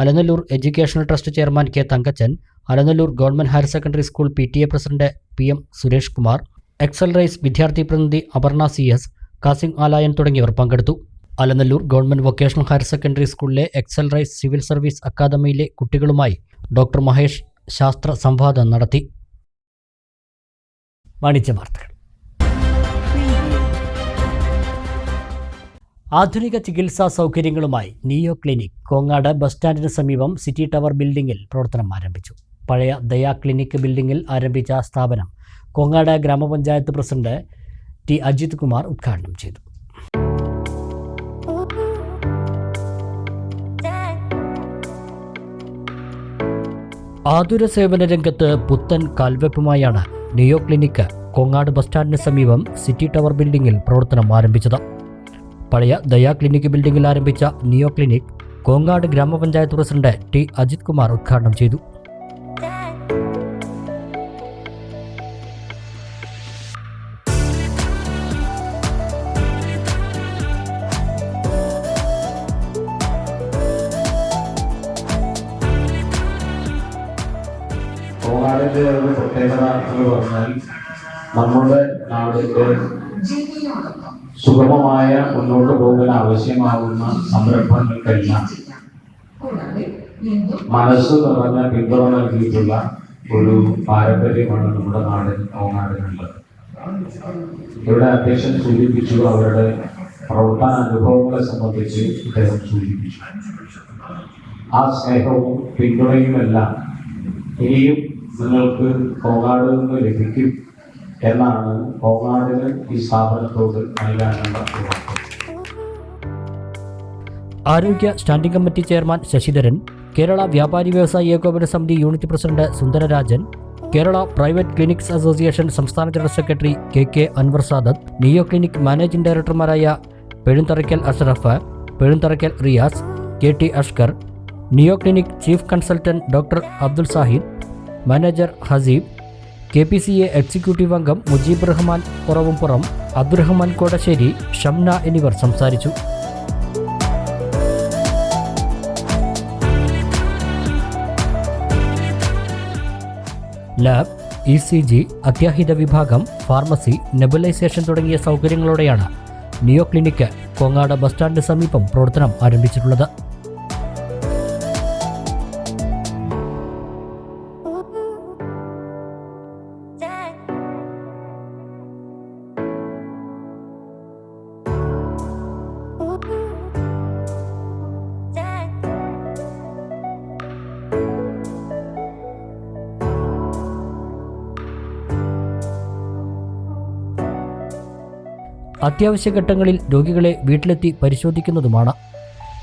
Alanallur educational trust chairman K Thankachan, Alanallur government higher secondary school PTA president PM Suresh Kumar, excel rise വിദ്യാർത്ഥി പ്രതിനിധി അപർണ CS, കാസിം ആലായൻ തുടങ്ങിയവർ പങ്കെടുത്തു. Alanallur government vocational higher secondary സ്കൂളിലെ എക്സൽ റൈസ് സിവിൽ സർവീസ് അക്കാദമിയിലെ കുട്ടികളുമായി ഡോക്ടർ മഹേഷ് ശാസ്ത്ര സംവാദം നടത്തി. വാണിജ്യ വാർത്തകൾ. ആധുനിക ചികിത്സാ സൗകര്യങ്ങളുമായി നിയോ ക്ലിനിക് കോങ്ങാട് ബസ് സ്റ്റാൻഡിന് സമീപം സിറ്റി ടവർ ബിൽഡിംഗിൽ പ്രവർത്തനം ആരംഭിച്ചു. പഴയ ദയാ ക്ലിനിക് ബിൽഡിംഗിൽ ആരംഭിച്ച സ്ഥാപനം കോങ്ങാട് ഗ്രാമപഞ്ചായത്ത് പ്രസിഡന്റ് T അജിത് കുമാർ ഉദ്ഘാടനം ചെയ്തു. ആതുര സേവന രംഗത്ത് പുത്തൻ കാൽവെപ്പുമായാണ് നിയോ ക്ലിനിക് കോങ്ങാട് ബസ് സ്റ്റാൻഡിന് സമീപം സിറ്റി ടവർ ബിൽഡിംഗിൽ പ്രവർത്തനം ആരംഭിച്ചത്. പഴയ ദയാ ക്ലിനിക് ബിൽഡിംഗിൽ ആരംഭിച്ച നിയോ ക്ലിനിക് കോങ്ങാട് ഗ്രാമപഞ്ചായത്ത് പ്രസിഡന്റ് T അജിത് കുമാർ ഉദ്ഘാടനം ചെയ്തു. കോങ്ങാടിന്റെ ഒരു പ്രത്യേകത എന്ന് പറഞ്ഞാൽ നമ്മുടെ നാടിന്റെ സുഗമമായ മുന്നോട്ട് പോകാൻ ആവശ്യമാകുന്ന സംരംഭങ്ങൾക്കെല്ലാം മനസ്സ് നിറഞ്ഞ പിന്തുണ നൽകിയിട്ടുള്ള ഒരു പാരമ്പര്യമാണ് നമ്മുടെ നാടിന് കോങ്ങാടിനുള്ളത്. ഇവിടെ അധ്യക്ഷൻ സൂചിപ്പിച്ചു, അവരുടെ പ്രവർത്തന അനുഭവങ്ങളെ സംബന്ധിച്ച് അദ്ദേഹം സൂചിപ്പിച്ചു. ആ സ്നേഹവും പിന്തുണയുമെല്ലാം ഇനിയും നിങ്ങൾക്ക് കോങ്ങാട് നിന്ന് ലഭിക്കും എന്നാണ് കോങ്ങാടിന് ഈ സ്ഥാപനത്തോട് നൽകാനുള്ള ഉറപ്പ്. ആരോഗ്യ standing committee chairman Sasidharan, Kerala Vyapari Vyavasayi Ekopana Samithi unit president Sundararajan, Kerala private clinics association സംസ്ഥാന general secretary KK Anwar Sadath, neo clinic managing ഡയറക്ടർമാരായ Pezhumtharakkal Ashraf, Pezhumtharakkal Riyas, KT Ashkar, neo clinic chief consultant doctor Abdul Sahid, manager Haseeb, KPCA executive അംഗം മുജീബ് റഹ്മാൻ കുറവുംപുറം, അബ്ദുറഹ്മാൻ കോടശ്ശേരി, ഷംന എന്നിവർ സംസാരിച്ചു. ലാബ്, ECG, അത്യാഹിത വിഭാഗം, ഫാർമസി, നെബുലൈസേഷൻ തുടങ്ങിയ സൗകര്യങ്ങളോടെയാണ് നിയോ ക്ലിനിക് കോങ്ങാട് ബസ് സ്റ്റാൻഡിന് സമീപം പ്രവർത്തനം ആരംഭിച്ചിട്ടുള്ളത്. അത്യാവശ്യ ഘട്ടങ്ങളിൽ രോഗികളെ വീട്ടിലെത്തി പരിശോധിക്കുന്നതുമാണ്.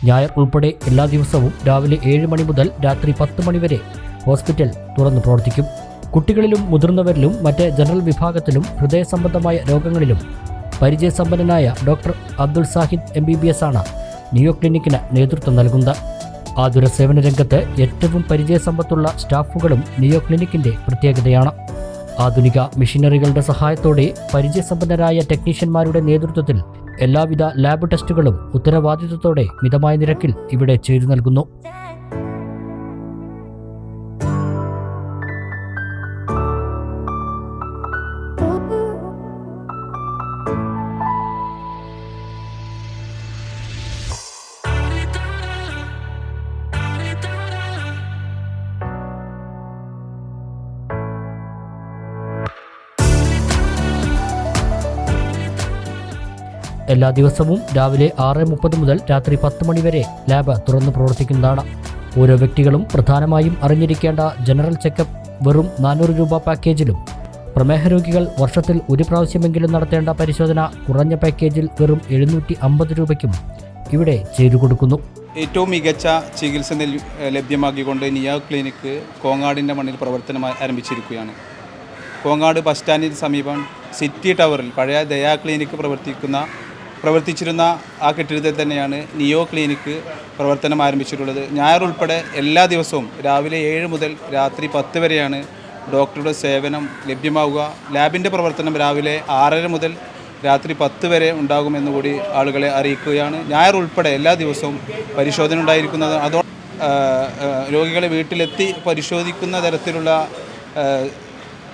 ഞായർ ഉൾപ്പെടെ എല്ലാ ദിവസവും രാവിലെ 7 മണി മുതൽ രാത്രി 10 മണി വരെ ഹോസ്പിറ്റൽ തുറന്നു പ്രവർത്തിക്കും. കുട്ടികളിലും മുതിർന്നവരിലും മറ്റ് ജനറൽ വിഭാഗത്തിലും ഹൃദയ സംബന്ധമായ രോഗങ്ങളിലും പരിചയസമ്പന്നനായ ഡോക്ടർ അബ്ദുൾ സാഹിദ് MBBS ആണ് നിയോ ക്ലിനിക്കിന് നേതൃത്വം നൽകുന്നത്. ആതുര സേവന രംഗത്ത് ഏറ്റവും പരിചയസമ്പത്തുള്ള സ്റ്റാഫുകളും നിയോ ക്ലിനിക്കിന്റെ പ്രത്യേകതയാണ്. ആധുനിക മെഷീനറികളുടെ സഹായത്തോടെ പരിചയസമ്പന്നരായ ടെക്നീഷ്യന്മാരുടെ നേതൃത്വത്തിൽ എല്ലാവിധ ലാബ് ടെസ്റ്റുകളും ഉത്തരവാദിത്തത്തോടെ മിതമായ നിരക്കിൽ ഇവിടെ ചെയ്തു നൽകുന്നു. എല്ലാ ദിവസവും രാവിലെ 6:30 മുതൽ രാത്രി 10 മണി വരെ ലാബ് തുറന്നു പ്രവർത്തിക്കുന്നതാണ്. ഓരോ വ്യക്തികളും പ്രധാനമായും അറിഞ്ഞിരിക്കേണ്ട ജനറൽ ചെക്കപ്പ് വെറും 400 രൂപ പാക്കേജിലും, പ്രമേഹ രോഗികൾ വർഷത്തിൽ ഒരു പ്രാവശ്യമെങ്കിലും നടത്തേണ്ട പരിശോധന കുറഞ്ഞ പാക്കേജിൽ വെറും 750 രൂപയ്ക്കും ഇവിടെ ചെയ്തു കൊടുക്കുന്നു. ഏറ്റവും മികച്ച ചികിത്സ ലഭ്യമാക്കിക്കൊണ്ട് നിയോ ക്ലിനിക്ക് കോങ്ങാടിൻ്റെ മണ്ണിൽ പ്രവർത്തനം ആരംഭിച്ചിരിക്കുകയാണ്. കോങ്ങാട് ബസ് സ്റ്റാൻഡിന് സമീപം സിറ്റി ടവറിൽ പഴയ ദയാ ക്ലിനിക്ക് പ്രവർത്തിച്ചിരുന്ന ആ കെട്ടിടത്തിൽ തന്നെയാണ് നിയോ ക്ലിനിക്ക് പ്രവർത്തനം ആരംഭിച്ചിട്ടുള്ളത്. ഞായർ ഉൾപ്പെടെ എല്ലാ ദിവസവും രാവിലെ 7 മുതൽ രാത്രി 10 വരെയാണ് ഡോക്ടറുടെ സേവനം ലഭ്യമാവുക. ലാബിൻ്റെ പ്രവർത്തനം രാവിലെ 6:30 മുതൽ രാത്രി 10 വരെ ഉണ്ടാകുമെന്ന് കൂടി ആളുകളെ അറിയിക്കുകയാണ്. ഞായർ ഉൾപ്പെടെ എല്ലാ ദിവസവും പരിശോധന ഉണ്ടായിരിക്കുന്നത്. രോഗികളെ വീട്ടിലെത്തി പരിശോധിക്കുന്ന തരത്തിലുള്ള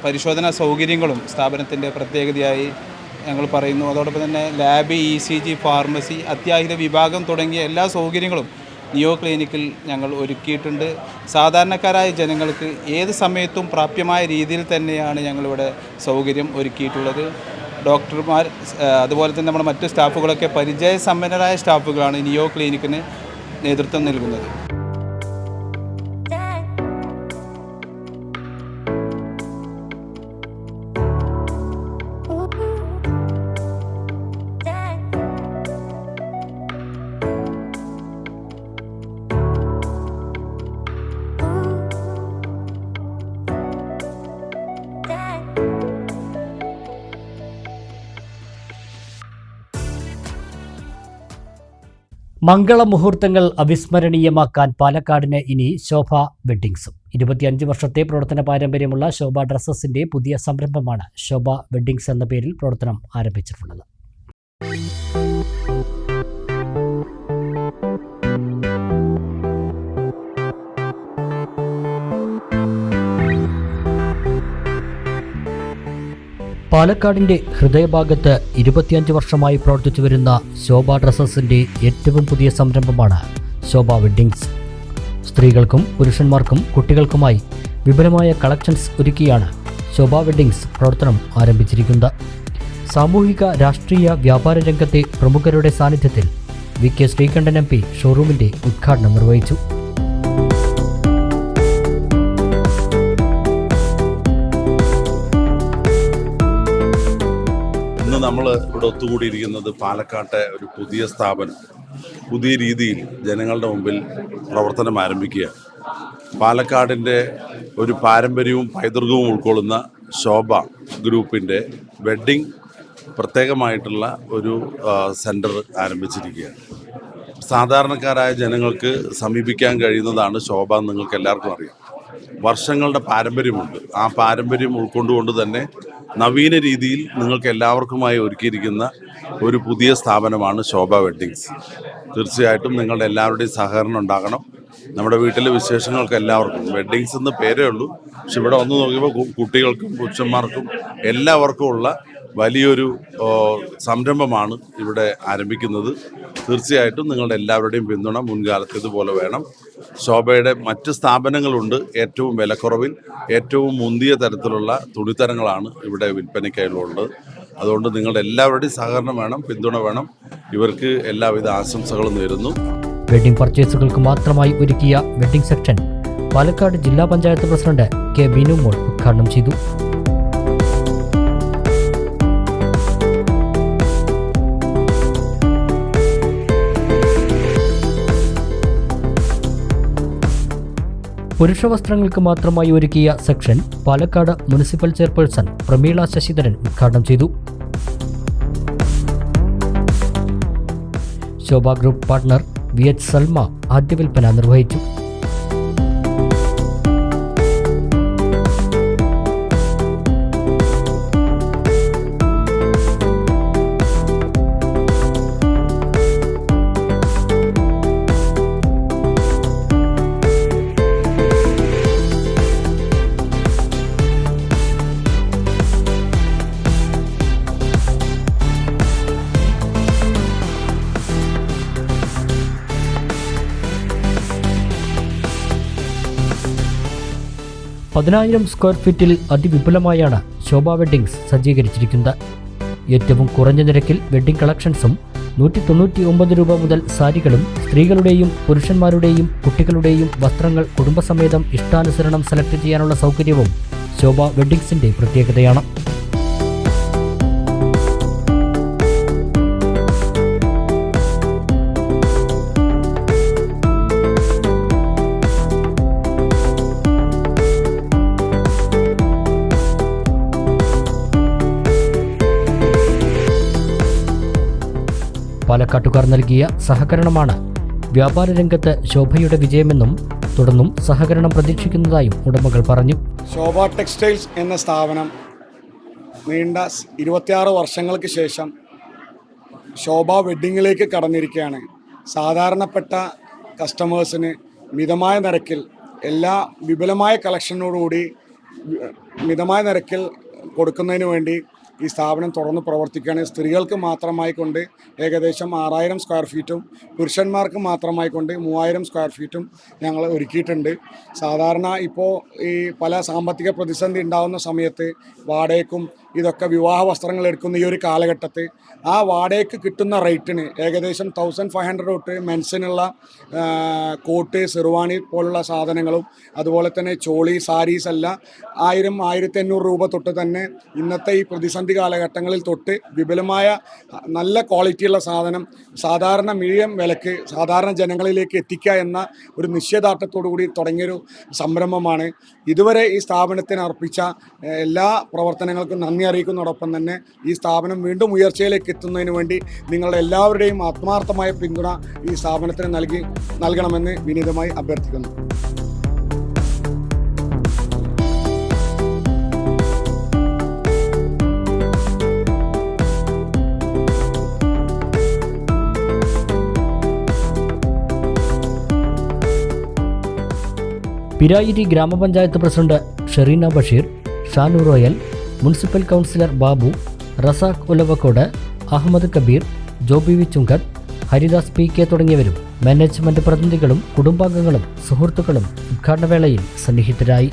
പരിശോധനാ സൗകര്യങ്ങളും സ്ഥാപനത്തിൻ്റെ പ്രത്യേകതയായി ഞങ്ങൾ പറയുന്നു. അതോടൊപ്പം തന്നെ ലാബ്, ECG, ഫാർമസി, അത്യാഹിത വിഭാഗം തുടങ്ങിയ എല്ലാ സൗകര്യങ്ങളും നിയോ ക്ലിനിക്കിൽ ഞങ്ങൾ ഒരുക്കിയിട്ടുണ്ട്. സാധാരണക്കാരായ ജനങ്ങൾക്ക് ഏത് സമയത്തും പ്രാപ്യമായ രീതിയിൽ തന്നെയാണ് ഞങ്ങളിവിടെ സൗകര്യം ഒരുക്കിയിട്ടുള്ളത്. ഡോക്ടർമാർ അതുപോലെ തന്നെ നമ്മുടെ മറ്റ് സ്റ്റാഫുകളൊക്കെ പരിചയസമ്പന്നരായ സ്റ്റാഫുകളാണ് നിയോ ക്ലിനിക്കിന് നേതൃത്വം നൽകുന്നത്. മംഗളമുഹൂർത്തങ്ങൾ അവിസ്മരണീയമാക്കാൻ പാലക്കാടിന് ഇനി ശോഭ വെഡ്ഡിങ്സും. 25 വർഷത്തെ പ്രവർത്തന പാരമ്പര്യമുള്ള ശോഭ ഡ്രസ്സസിന്റെ പുതിയ സംരംഭമാണ് ശോഭ വെഡ്ഡിങ്സ് എന്ന പേരിൽ പ്രവർത്തനം ആരംഭിച്ചിട്ടുള്ളത്. പാലക്കാടിന്റെ ഹൃദയഭാഗത്ത് 25 വർഷമായി പ്രവർത്തിച്ചു വരുന്ന ശോഭ ഡ്രസ്സസിന്റെ ഏറ്റവും പുതിയ സംരംഭമാണ് ശോഭ വെഡ്ഡിങ്സ്. സ്ത്രീകൾക്കും പുരുഷന്മാർക്കും കുട്ടികൾക്കുമായി വിപുലമായ കളക്ഷൻസ് ഒരുക്കിയാണ് ശോഭ വെഡ്ഡിങ്സ് പ്രവർത്തനം ആരംഭിച്ചിരിക്കുന്നത്. സാമൂഹിക, രാഷ്ട്രീയ, വ്യാപാര രംഗത്തെ പ്രമുഖരുടെ സാന്നിധ്യത്തിൽ VK ശ്രീകണ്ഠൻ MP ഷോറൂമിന്റെ ഉദ്ഘാടനം നിർവഹിച്ചു. നമ്മൾ ഇവിടെ ഒത്തുകൂടിയിരിക്കുന്നത് പാലക്കാട്ടെ ഒരു പുതിയ സ്ഥാപനം പുതിയ രീതിയിൽ ജനങ്ങളുടെ മുമ്പിൽ പ്രവർത്തനം ആരംഭിക്കുകയാണ്. പാലക്കാടിൻ്റെ ഒരു പാരമ്പര്യവും പൈതൃകവും ഉൾക്കൊള്ളുന്ന ശോഭ ഗ്രൂപ്പിൻ്റെ വെഡ്ഡിംഗ് പ്രത്യേകമായിട്ടുള്ള ഒരു സെൻറ്റർ ആരംഭിച്ചിരിക്കുകയാണ്. സാധാരണക്കാരായ ജനങ്ങൾക്ക് സമീപിക്കാൻ കഴിയുന്നതാണ് ശോഭ. നിങ്ങൾക്ക് എല്ലാവർക്കും അറിയാം, വർഷങ്ങളുടെ പാരമ്പര്യമുണ്ട്. ആ പാരമ്പര്യം ഉൾക്കൊണ്ടുകൊണ്ട് തന്നെ നവീന രീതിയിൽ നിങ്ങൾക്ക് എല്ലാവർക്കുമായി ഒരുക്കിയിരിക്കുന്ന ഒരു പുതിയ സ്ഥാപനമാണ് ശോഭ വെഡ്ഡിങ്സ്. തീർച്ചയായിട്ടും നിങ്ങളുടെ എല്ലാവരുടെയും സഹകരണം ഉണ്ടാകണം. നമ്മുടെ വീട്ടിലെ വിശേഷങ്ങൾക്ക് എല്ലാവർക്കും വെഡ്ഡിങ്സ് എന്ന് പേരേ ഉള്ളൂ, പക്ഷെ ഇവിടെ വന്ന് നോക്കിയപ്പോൾ കുട്ടികൾക്കും പുരുഷന്മാർക്കും എല്ലാവർക്കും ഉള്ള വലിയൊരു സംരംഭമാണ് ഇവിടെ ആരംഭിക്കുന്നത്. തീർച്ചയായിട്ടും നിങ്ങളുടെ എല്ലാവരുടെയും പിന്തുണ മുൻകാലത്ത് ഇതുപോലെ വേണം. ശോഭയുടെ മറ്റ് സ്ഥാപനങ്ങളുണ്ട്. ഏറ്റവും വിലക്കുറവിൽ ഏറ്റവും മുന്തിയ തരത്തിലുള്ള തുണിത്തരങ്ങളാണ് ഇവിടെ വിൽപ്പനയ്ക്കായുള്ളത്. അതുകൊണ്ട് നിങ്ങളുടെ എല്ലാവരുടെയും സഹകരണം വേണം, പിന്തുണ വേണം. ഇവർക്ക് എല്ലാവിധ ആശംസകളും നേരുന്നു. വെഡ്ഡിംഗ് പർച്ചേസുകൾക്ക് മാത്രമായി ഒരുക്കിയ വെഡ്ഡിംഗ് സെക്ഷൻ പാലക്കാട് ജില്ലാ panchayat president K. Binumol ഉദ്ഘാടനം ചെയ്തു. പുരുഷവസ്ത്രങ്ങൾക്ക് മാത്രമായി ഒരുക്കിയ section Palakkad municipal chairperson Prameela Sasidharan ഉദ്ഘാടനം ചെയ്തു. Sobha group partner VH Salma ആദ്യ വിൽപ്പന നിർവഹിച്ചു. സ്ക്വയർ ഫീറ്റിൽ അതിവിപുലമായാണ് ശോഭ വെഡ്ഡിങ്സ് സജ്ജീകരിച്ചിരിക്കുന്നത്. ഏറ്റവും കുറഞ്ഞ നിരക്കിൽ വെഡ്ഡിംഗ് കളക്ഷൻസും 199 രൂപ മുതൽ സാരികളും സ്ത്രീകളുടെയും പുരുഷന്മാരുടെയും കുട്ടികളുടെയും വസ്ത്രങ്ങൾ കുടുംബസമേതം ഇഷ്ടാനുസരണം സെലക്ട് ചെയ്യാനുള്ള സൗകര്യവും ശോഭ വെഡ്ഡിങ്സിന്റെ പ്രത്യേകതയാണ്. പാലക്കാട്ടുകാർ നൽകിയ സഹകരണമാണ് വ്യാപാര രംഗത്ത് ശോഭയുടെ വിജയമെന്നും തുടർന്നും സഹകരണം പ്രതീക്ഷിക്കുന്നതായും ഉടമകൾ പറഞ്ഞു. ശോഭ ടെക്സ്റ്റൈൽസ് എന്ന സ്ഥാപനം നീണ്ട 26 വർഷങ്ങൾക്ക് ശേഷം ശോഭ വെഡ്ഡിങ്ങിലേക്ക് കടന്നിരിക്കുകയാണ്. സാധാരണപ്പെട്ട കസ്റ്റമേഴ്സിന് മിതമായ നിരക്കിൽ എല്ലാ വിപുലമായ കളക്ഷനോടുകൂടി മിതമായ നിരക്കിൽ കൊടുക്കുന്നതിന് വേണ്ടി ഈ സ്ഥാപനം തുറന്ന് പ്രവർത്തിക്കുകയാണ്. സ്ത്രീകൾക്ക് മാത്രമായി കൊണ്ട് ഏകദേശം 6000 സ്ക്വയർ ഫീറ്റും പുരുഷന്മാർക്ക് മാത്രമായി കൊണ്ട് 3000 സ്ക്വയർ ഫീറ്റും ഞങ്ങൾ ഒരുക്കിയിട്ടുണ്ട്. സാധാരണ ഇപ്പോൾ ഈ പല സാമ്പത്തിക പ്രതിസന്ധി ഉണ്ടാകുന്ന സമയത്ത് വാടകയ്ക്കും ഇതൊക്കെ വിവാഹ വസ്ത്രങ്ങൾ എടുക്കുന്ന ഈ ഒരു കാലഘട്ടത്തിൽ ആ വാടകയ്ക്ക് കിട്ടുന്ന റേറ്റിന് ഏകദേശം 1500 തൊട്ട് മെൻസിനുള്ള കോട്ട് സെർവാണി പോലുള്ള സാധനങ്ങളും അതുപോലെ തന്നെ ചോളി സാരീസ് എല്ലാം 1000-1500 രൂപ തൊട്ട് തന്നെ ഇന്നത്തെ ഈ പ്രതിസന്ധി കാലഘട്ടങ്ങളിൽ തൊട്ട് വിപുലമായ നല്ല ക്വാളിറ്റിയുള്ള സാധനം സാധാരണ മീഡിയം വിലക്ക് സാധാരണ ജനങ്ങളിലേക്ക് എത്തിക്കുക എന്ന ഒരു നിശ്ചയദാർഢ്യത്തോടു കൂടി തുടങ്ങിയൊരു സംരംഭമാണ്. ഇതുവരെ ഈ സ്ഥാപനത്തിന് അർപ്പിച്ച എല്ലാ പ്രവർത്തനങ്ങൾക്കും നന്ദി അറിയിക്കുന്നതോടൊപ്പം തന്നെ ഈ സ്ഥാപനം വീണ്ടും ഉയർച്ചയിലേക്ക് എത്തുന്നതിന് വേണ്ടി നിങ്ങളുടെ എല്ലാവരുടെയും ആത്മാർത്ഥമായ പിന്തുണ ഈ സ്ഥാപനത്തിന് നൽകണമെന്ന് വിനീതമായി അഭ്യർത്ഥിക്കുന്നു. പിരായിരി ഗ്രാമപഞ്ചായത്ത് president Shereena Basheer, Shanu Royal, municipal councillor Babu, Razak Ulavakkode, Ahammed Kabeer, Joby V Chungath, Haridas PK തുടങ്ങിയവരും മാനേജ്മെന്റ് പ്രതിനിധികളും കുടുംബാംഗങ്ങളും സുഹൃത്തുക്കളും ഉദ്ഘാടനവേളയിൽ സന്നിഹിതരായി.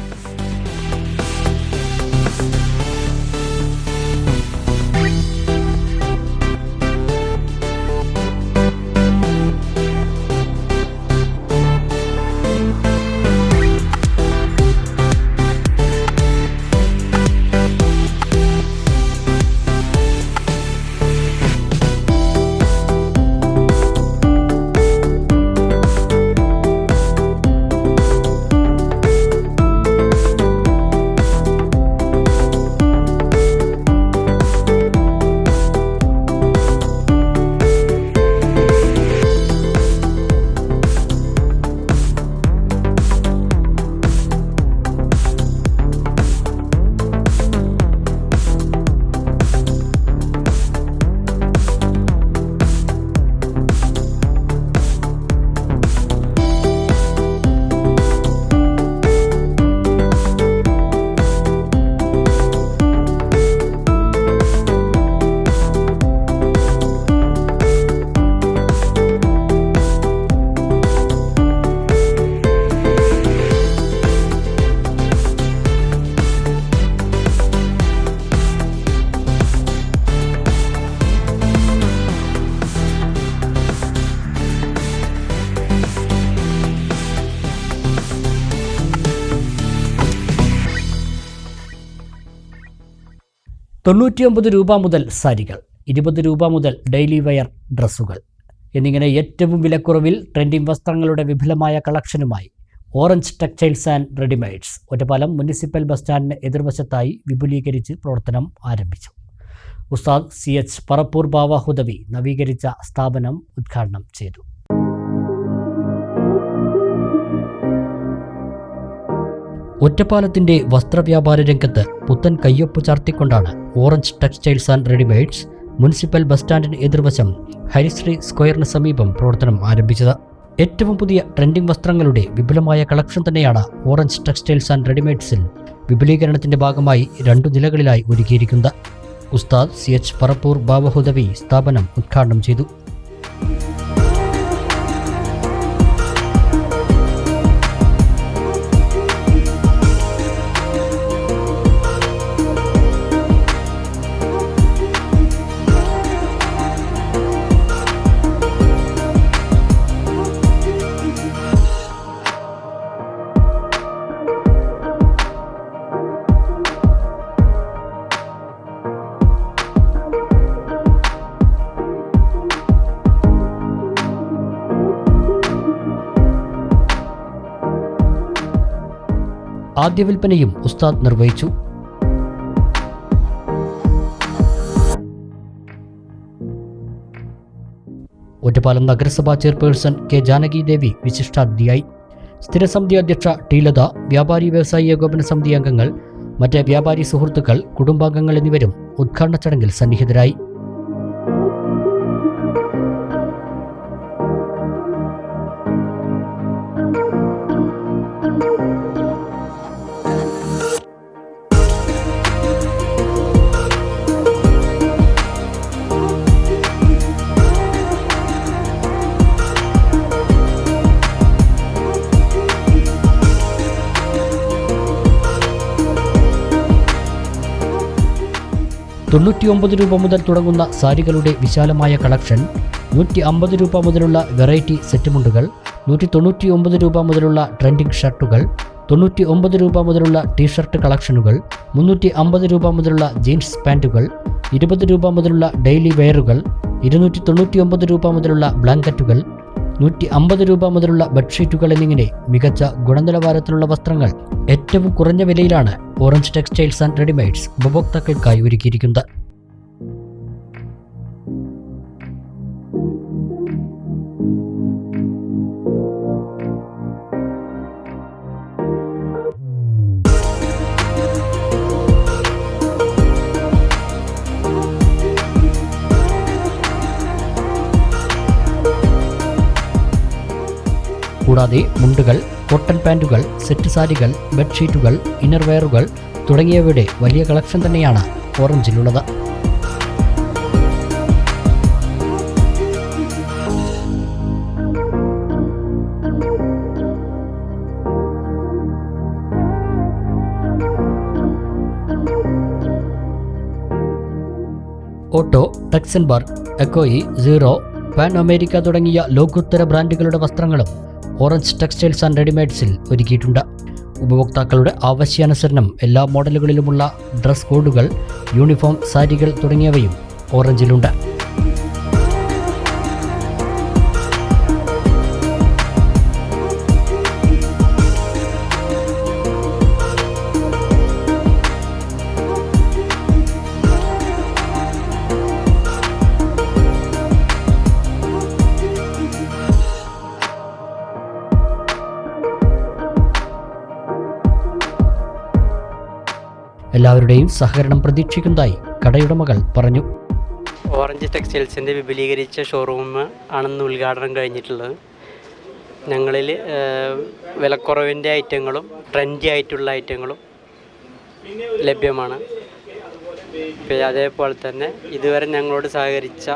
₹99 മുതൽ സാരികൾ, ₹20 മുതൽ ഡെയിലി വെയർ ഡ്രസ്സുകൾ എന്നിങ്ങനെ ഏറ്റവും വിലക്കുറവിൽ ട്രെൻഡിംഗ് വസ്ത്രങ്ങളുടെ വിപുലമായ കളക്ഷനുമായി Orange Textiles and Readymades Ottapalam municipal bus സ്റ്റാൻഡിന് എതിർവശത്തായി വിപുലീകരിച്ച് പ്രവർത്തനം ആരംഭിച്ചു. ഉസ്താദ് CH പറപ്പൂർ ബാവ ഹുദവി നവീകരിച്ച സ്ഥാപനം ഉദ്ഘാടനം ചെയ്തു. ഒറ്റപ്പാലത്തിന്റെ വസ്ത്രവ്യാപാര രംഗത്ത് പുത്തൻ കയ്യൊപ്പ് ചാർത്തിക്കൊണ്ടാണ് Orange Textiles and Readymades municipal bus സ്റ്റാൻഡിന് എതിർവശം ഹരിശ്രീ സ്ക്വയറിന് സമീപം പ്രവർത്തനം ആരംഭിച്ചത്. ഏറ്റവും പുതിയ ട്രെൻഡിംഗ് വസ്ത്രങ്ങളുടെ വിപുലമായ കളക്ഷൻ തന്നെയാണ് ഓറഞ്ച് ടെക്സ്റ്റൈൽസ് ആൻഡ് റെഡിമെയ്ഡ്സിൽ വിപുലീകരണത്തിന്റെ ഭാഗമായി 2 നിലകളിലായി ഒരുക്കിയിരിക്കുന്നത്. ഉസ്താദ് CH പറപ്പൂർ ബാവ ഹുദവി സ്ഥാപനം ഉദ്ഘാടനം ചെയ്തു. ആദ്യ വിൽപ്പനയും ഉസ്താദ് നിർവഹിച്ചു. ഒറ്റപ്പാലം നഗരസഭാ ചെയർപേഴ്സൺ K. ജാനകി ദേവി വിശിഷ്ടാതിഥിയായി. സ്ഥിരസമിതി അധ്യക്ഷ T. ലത, വ്യാപാരി വ്യവസായി ഏകോപന സമിതി അംഗങ്ങൾ, മറ്റ് വ്യാപാരി സുഹൃത്തുക്കൾ, കുടുംബാംഗങ്ങൾ എന്നിവരും ഉദ്ഘാടന ചടങ്ങിൽ സന്നിഹിതരായി. ₹99 മുതൽ തുടങ്ങുന്ന സാരികളുടെ വിശാലമായ കളക്ഷൻ, ₹150 മുതലുള്ള വെറൈറ്റി സെറ്റ് മുണ്ടുകൾ, ₹199 മുതലുള്ള ട്രെൻഡിംഗ് ഷർട്ടുകൾ, ₹99 മുതലുള്ള ടീഷർട്ട് കളക്ഷനുകൾ, ₹350 മുതലുള്ള ജീൻസ് പാൻറ്റുകൾ, ₹20 മുതലുള്ള ഡെയിലി വെയറുകൾ, ₹299 മുതലുള്ള ബ്ലാങ്കറ്റുകൾ, ₹150 മുതലുള്ള ബെഡ്ഷീറ്റുകൾ എന്നിങ്ങനെ മികച്ച ഗുണനിലവാരത്തിലുള്ള വസ്ത്രങ്ങൾ ഏറ്റവും കുറഞ്ഞ വിലയിലാണ് ഓറഞ്ച് ടെക്സ്റ്റൈൽസ് ആൻഡ് റെഡിമെയ്ഡ്സ് ഉപഭോക്താക്കൾക്കായി ഒരുക്കിയിരിക്കുന്നത്. കൂടാതെ മുണ്ടുകൾ, കോട്ടൺ പാൻറ്റുകൾ, സെറ്റ് സാരികൾ, ബെഡ്ഷീറ്റുകൾ, ഇന്നർവെയറുകൾ തുടങ്ങിയവയുടെ വലിയ കളക്ഷൻ തന്നെയാണ് ഓറഞ്ചിലുള്ളത്. ഓട്ടോ, ടെക്സൻബർഗ്, എക്കോയി, സീറോ, പാൻ അമേരിക്ക തുടങ്ങിയ ലോകോത്തര ബ്രാൻഡുകളുടെ വസ്ത്രങ്ങളും ഓറഞ്ച് ടെക്സ്റ്റൈൽസ് ആൻഡ് റെഡിമെയ്ഡ്സിൽ ഒരുക്കിയിട്ടുണ്ട്. ഉപഭോക്താക്കളുടെ ആവശ്യാനുസരണം എല്ലാ മോഡലുകളിലുമുള്ള ഡ്രസ് കോഡുകൾ, യൂണിഫോം, സാരികൾ തുടങ്ങിയവയും ഓറഞ്ചിലുണ്ട്. എല്ലാവരുടെയും സഹകരണം പ്രതീക്ഷിക്കുന്നതായി കടയുടമകൾ പറഞ്ഞു. ഓറഞ്ച് ടെക്സ്റ്റൈൽസിൻ്റെ വിപുലീകരിച്ച ഷോറൂം ആണെന്ന് ഉദ്ഘാടനം കഴിഞ്ഞിട്ടുള്ളത്. ഞങ്ങളിൽ വിലക്കുറവിൻ്റെ ഐറ്റങ്ങളും ട്രെൻഡി ആയിട്ടുള്ള ഐറ്റങ്ങളും ലഭ്യമാണ്. അതേപോലെ തന്നെ ഇതുവരെ ഞങ്ങളോട് സഹകരിച്ച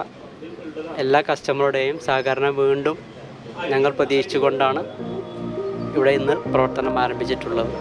എല്ലാ കസ്റ്റമറുടെയും സഹകരണം വീണ്ടും ഞങ്ങൾ പ്രതീക്ഷിച്ചുകൊണ്ടാണ് ഇവിടെ ഇന്ന് പ്രവർത്തനം ആരംഭിച്ചിട്ടുള്ളത്.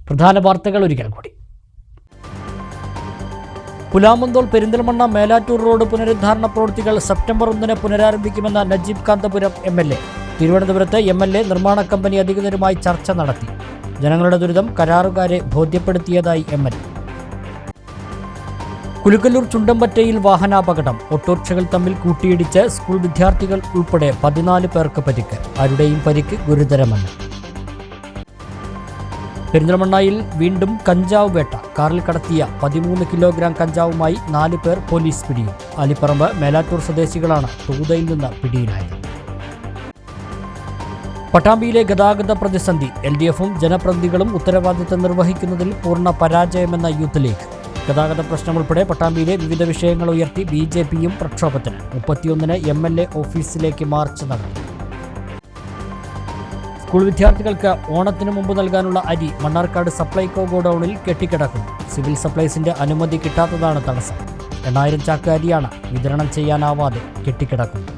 പ്രധാന വാർത്തകൾ ഒരിക്കൽ കൂടി. പുലാമന്തോൾ പെരിന്തൽമണ്ണ മേലാറ്റൂർ റോഡ് പുനരുദ്ധാരണ പ്രവൃത്തികൾ സെപ്റ്റംബർ 1 പുനരാരംഭിക്കുമെന്ന നജീബ് കാന്തപുരം MLA. തിരുവനന്തപുരത്ത് MLA നിർമ്മാണ കമ്പനി അധികൃതരുമായി ചർച്ച നടത്തി. ജനങ്ങളുടെ ദുരിതം കരാറുകാരെ ബോധ്യപ്പെടുത്തിയതായി MLA. കുലുക്കല്ലൂർ ചുണ്ടമ്പറ്റയിൽ വാഹനാപകടം. ഓട്ടോറിക്ഷകൾ തമ്മിൽ കൂട്ടിയിടിച്ച് സ്കൂൾ വിദ്യാർത്ഥികൾ ഉൾപ്പെടെ 14 പേർക്ക് പരിക്ക്. ആരുടെയും പരിക്ക് ഗുരുതരമല്ല. പെരിന്തൽമണ്ണയിൽ വീണ്ടും കഞ്ചാവ് വേട്ട. കാറിൽ കടത്തിയ 13 കിലോഗ്രാം കഞ്ചാവുമായി 4 പേർ പോലീസ് പിടിയിൽ. ആലിപ്പറമ്പ് മേലാറ്റൂർ സ്വദേശികളാണ് തൂതയിൽ നിന്ന് പിടിയിലായത്. പട്ടാമ്പിയിലെ ഗതാഗത പ്രതിസന്ധി. LDFും ജനപ്രതിനിധികളും ഉത്തരവാദിത്തം നിർവഹിക്കുന്നതിൽ പൂർണ്ണ പരാജയമെന്ന യൂത്ത് ലീഗ്. ഗതാഗത പ്രശ്നം ഉൾപ്പെടെ പട്ടാമ്പിയിലെ വിവിധ വിഷയങ്ങൾ ഉയർത്തി BJPയും പ്രക്ഷോഭത്തിന്. 31 MLA ഓഫീസിലേക്ക് മാർച്ച് നടത്തി. സ്കൂൾ വിദ്യാർത്ഥികൾക്ക് ഓണത്തിന് മുമ്പ് നൽകാനുള്ള അരി മണ്ണാർക്കാട് സപ്ലൈകോ ഗോഡൌണിൽ കെട്ടിക്കിടക്കുന്നു. സിവിൽ സപ്ലൈസിന്റെ അനുമതി കിട്ടാത്തതാണ് തടസ്സം. 8000 ചാക്ക് അരിയാണ് വിതരണം ചെയ്യാനാവാതെ കെട്ടിക്കിടക്കുന്നത്.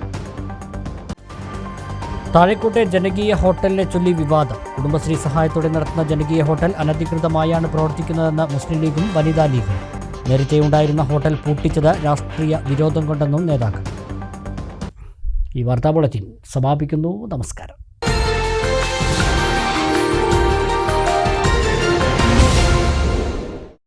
താഴെക്കോട്ടെ ജനകീയ ഹോട്ടലിനെ ചൊല്ലി വിവാദം. കുടുംബശ്രീ സഹായത്തോടെ നടത്തുന്ന ജനകീയ ഹോട്ടൽ അനധികൃതമായാണ് പ്രവർത്തിക്കുന്നതെന്ന് മുസ്ലിം ലീഗും വനിതാ ലീഗും. നേരത്തെയുണ്ടായിരുന്ന ഹോട്ടൽ പൂട്ടിച്ചത് രാഷ്ട്രീയ വിരോധം കൊണ്ടെന്നും നേതാക്കൾ. ഈ വാർത്താ ബുള്ളറ്റിൻ സമാപിക്കുന്നു. നമസ്കാരം.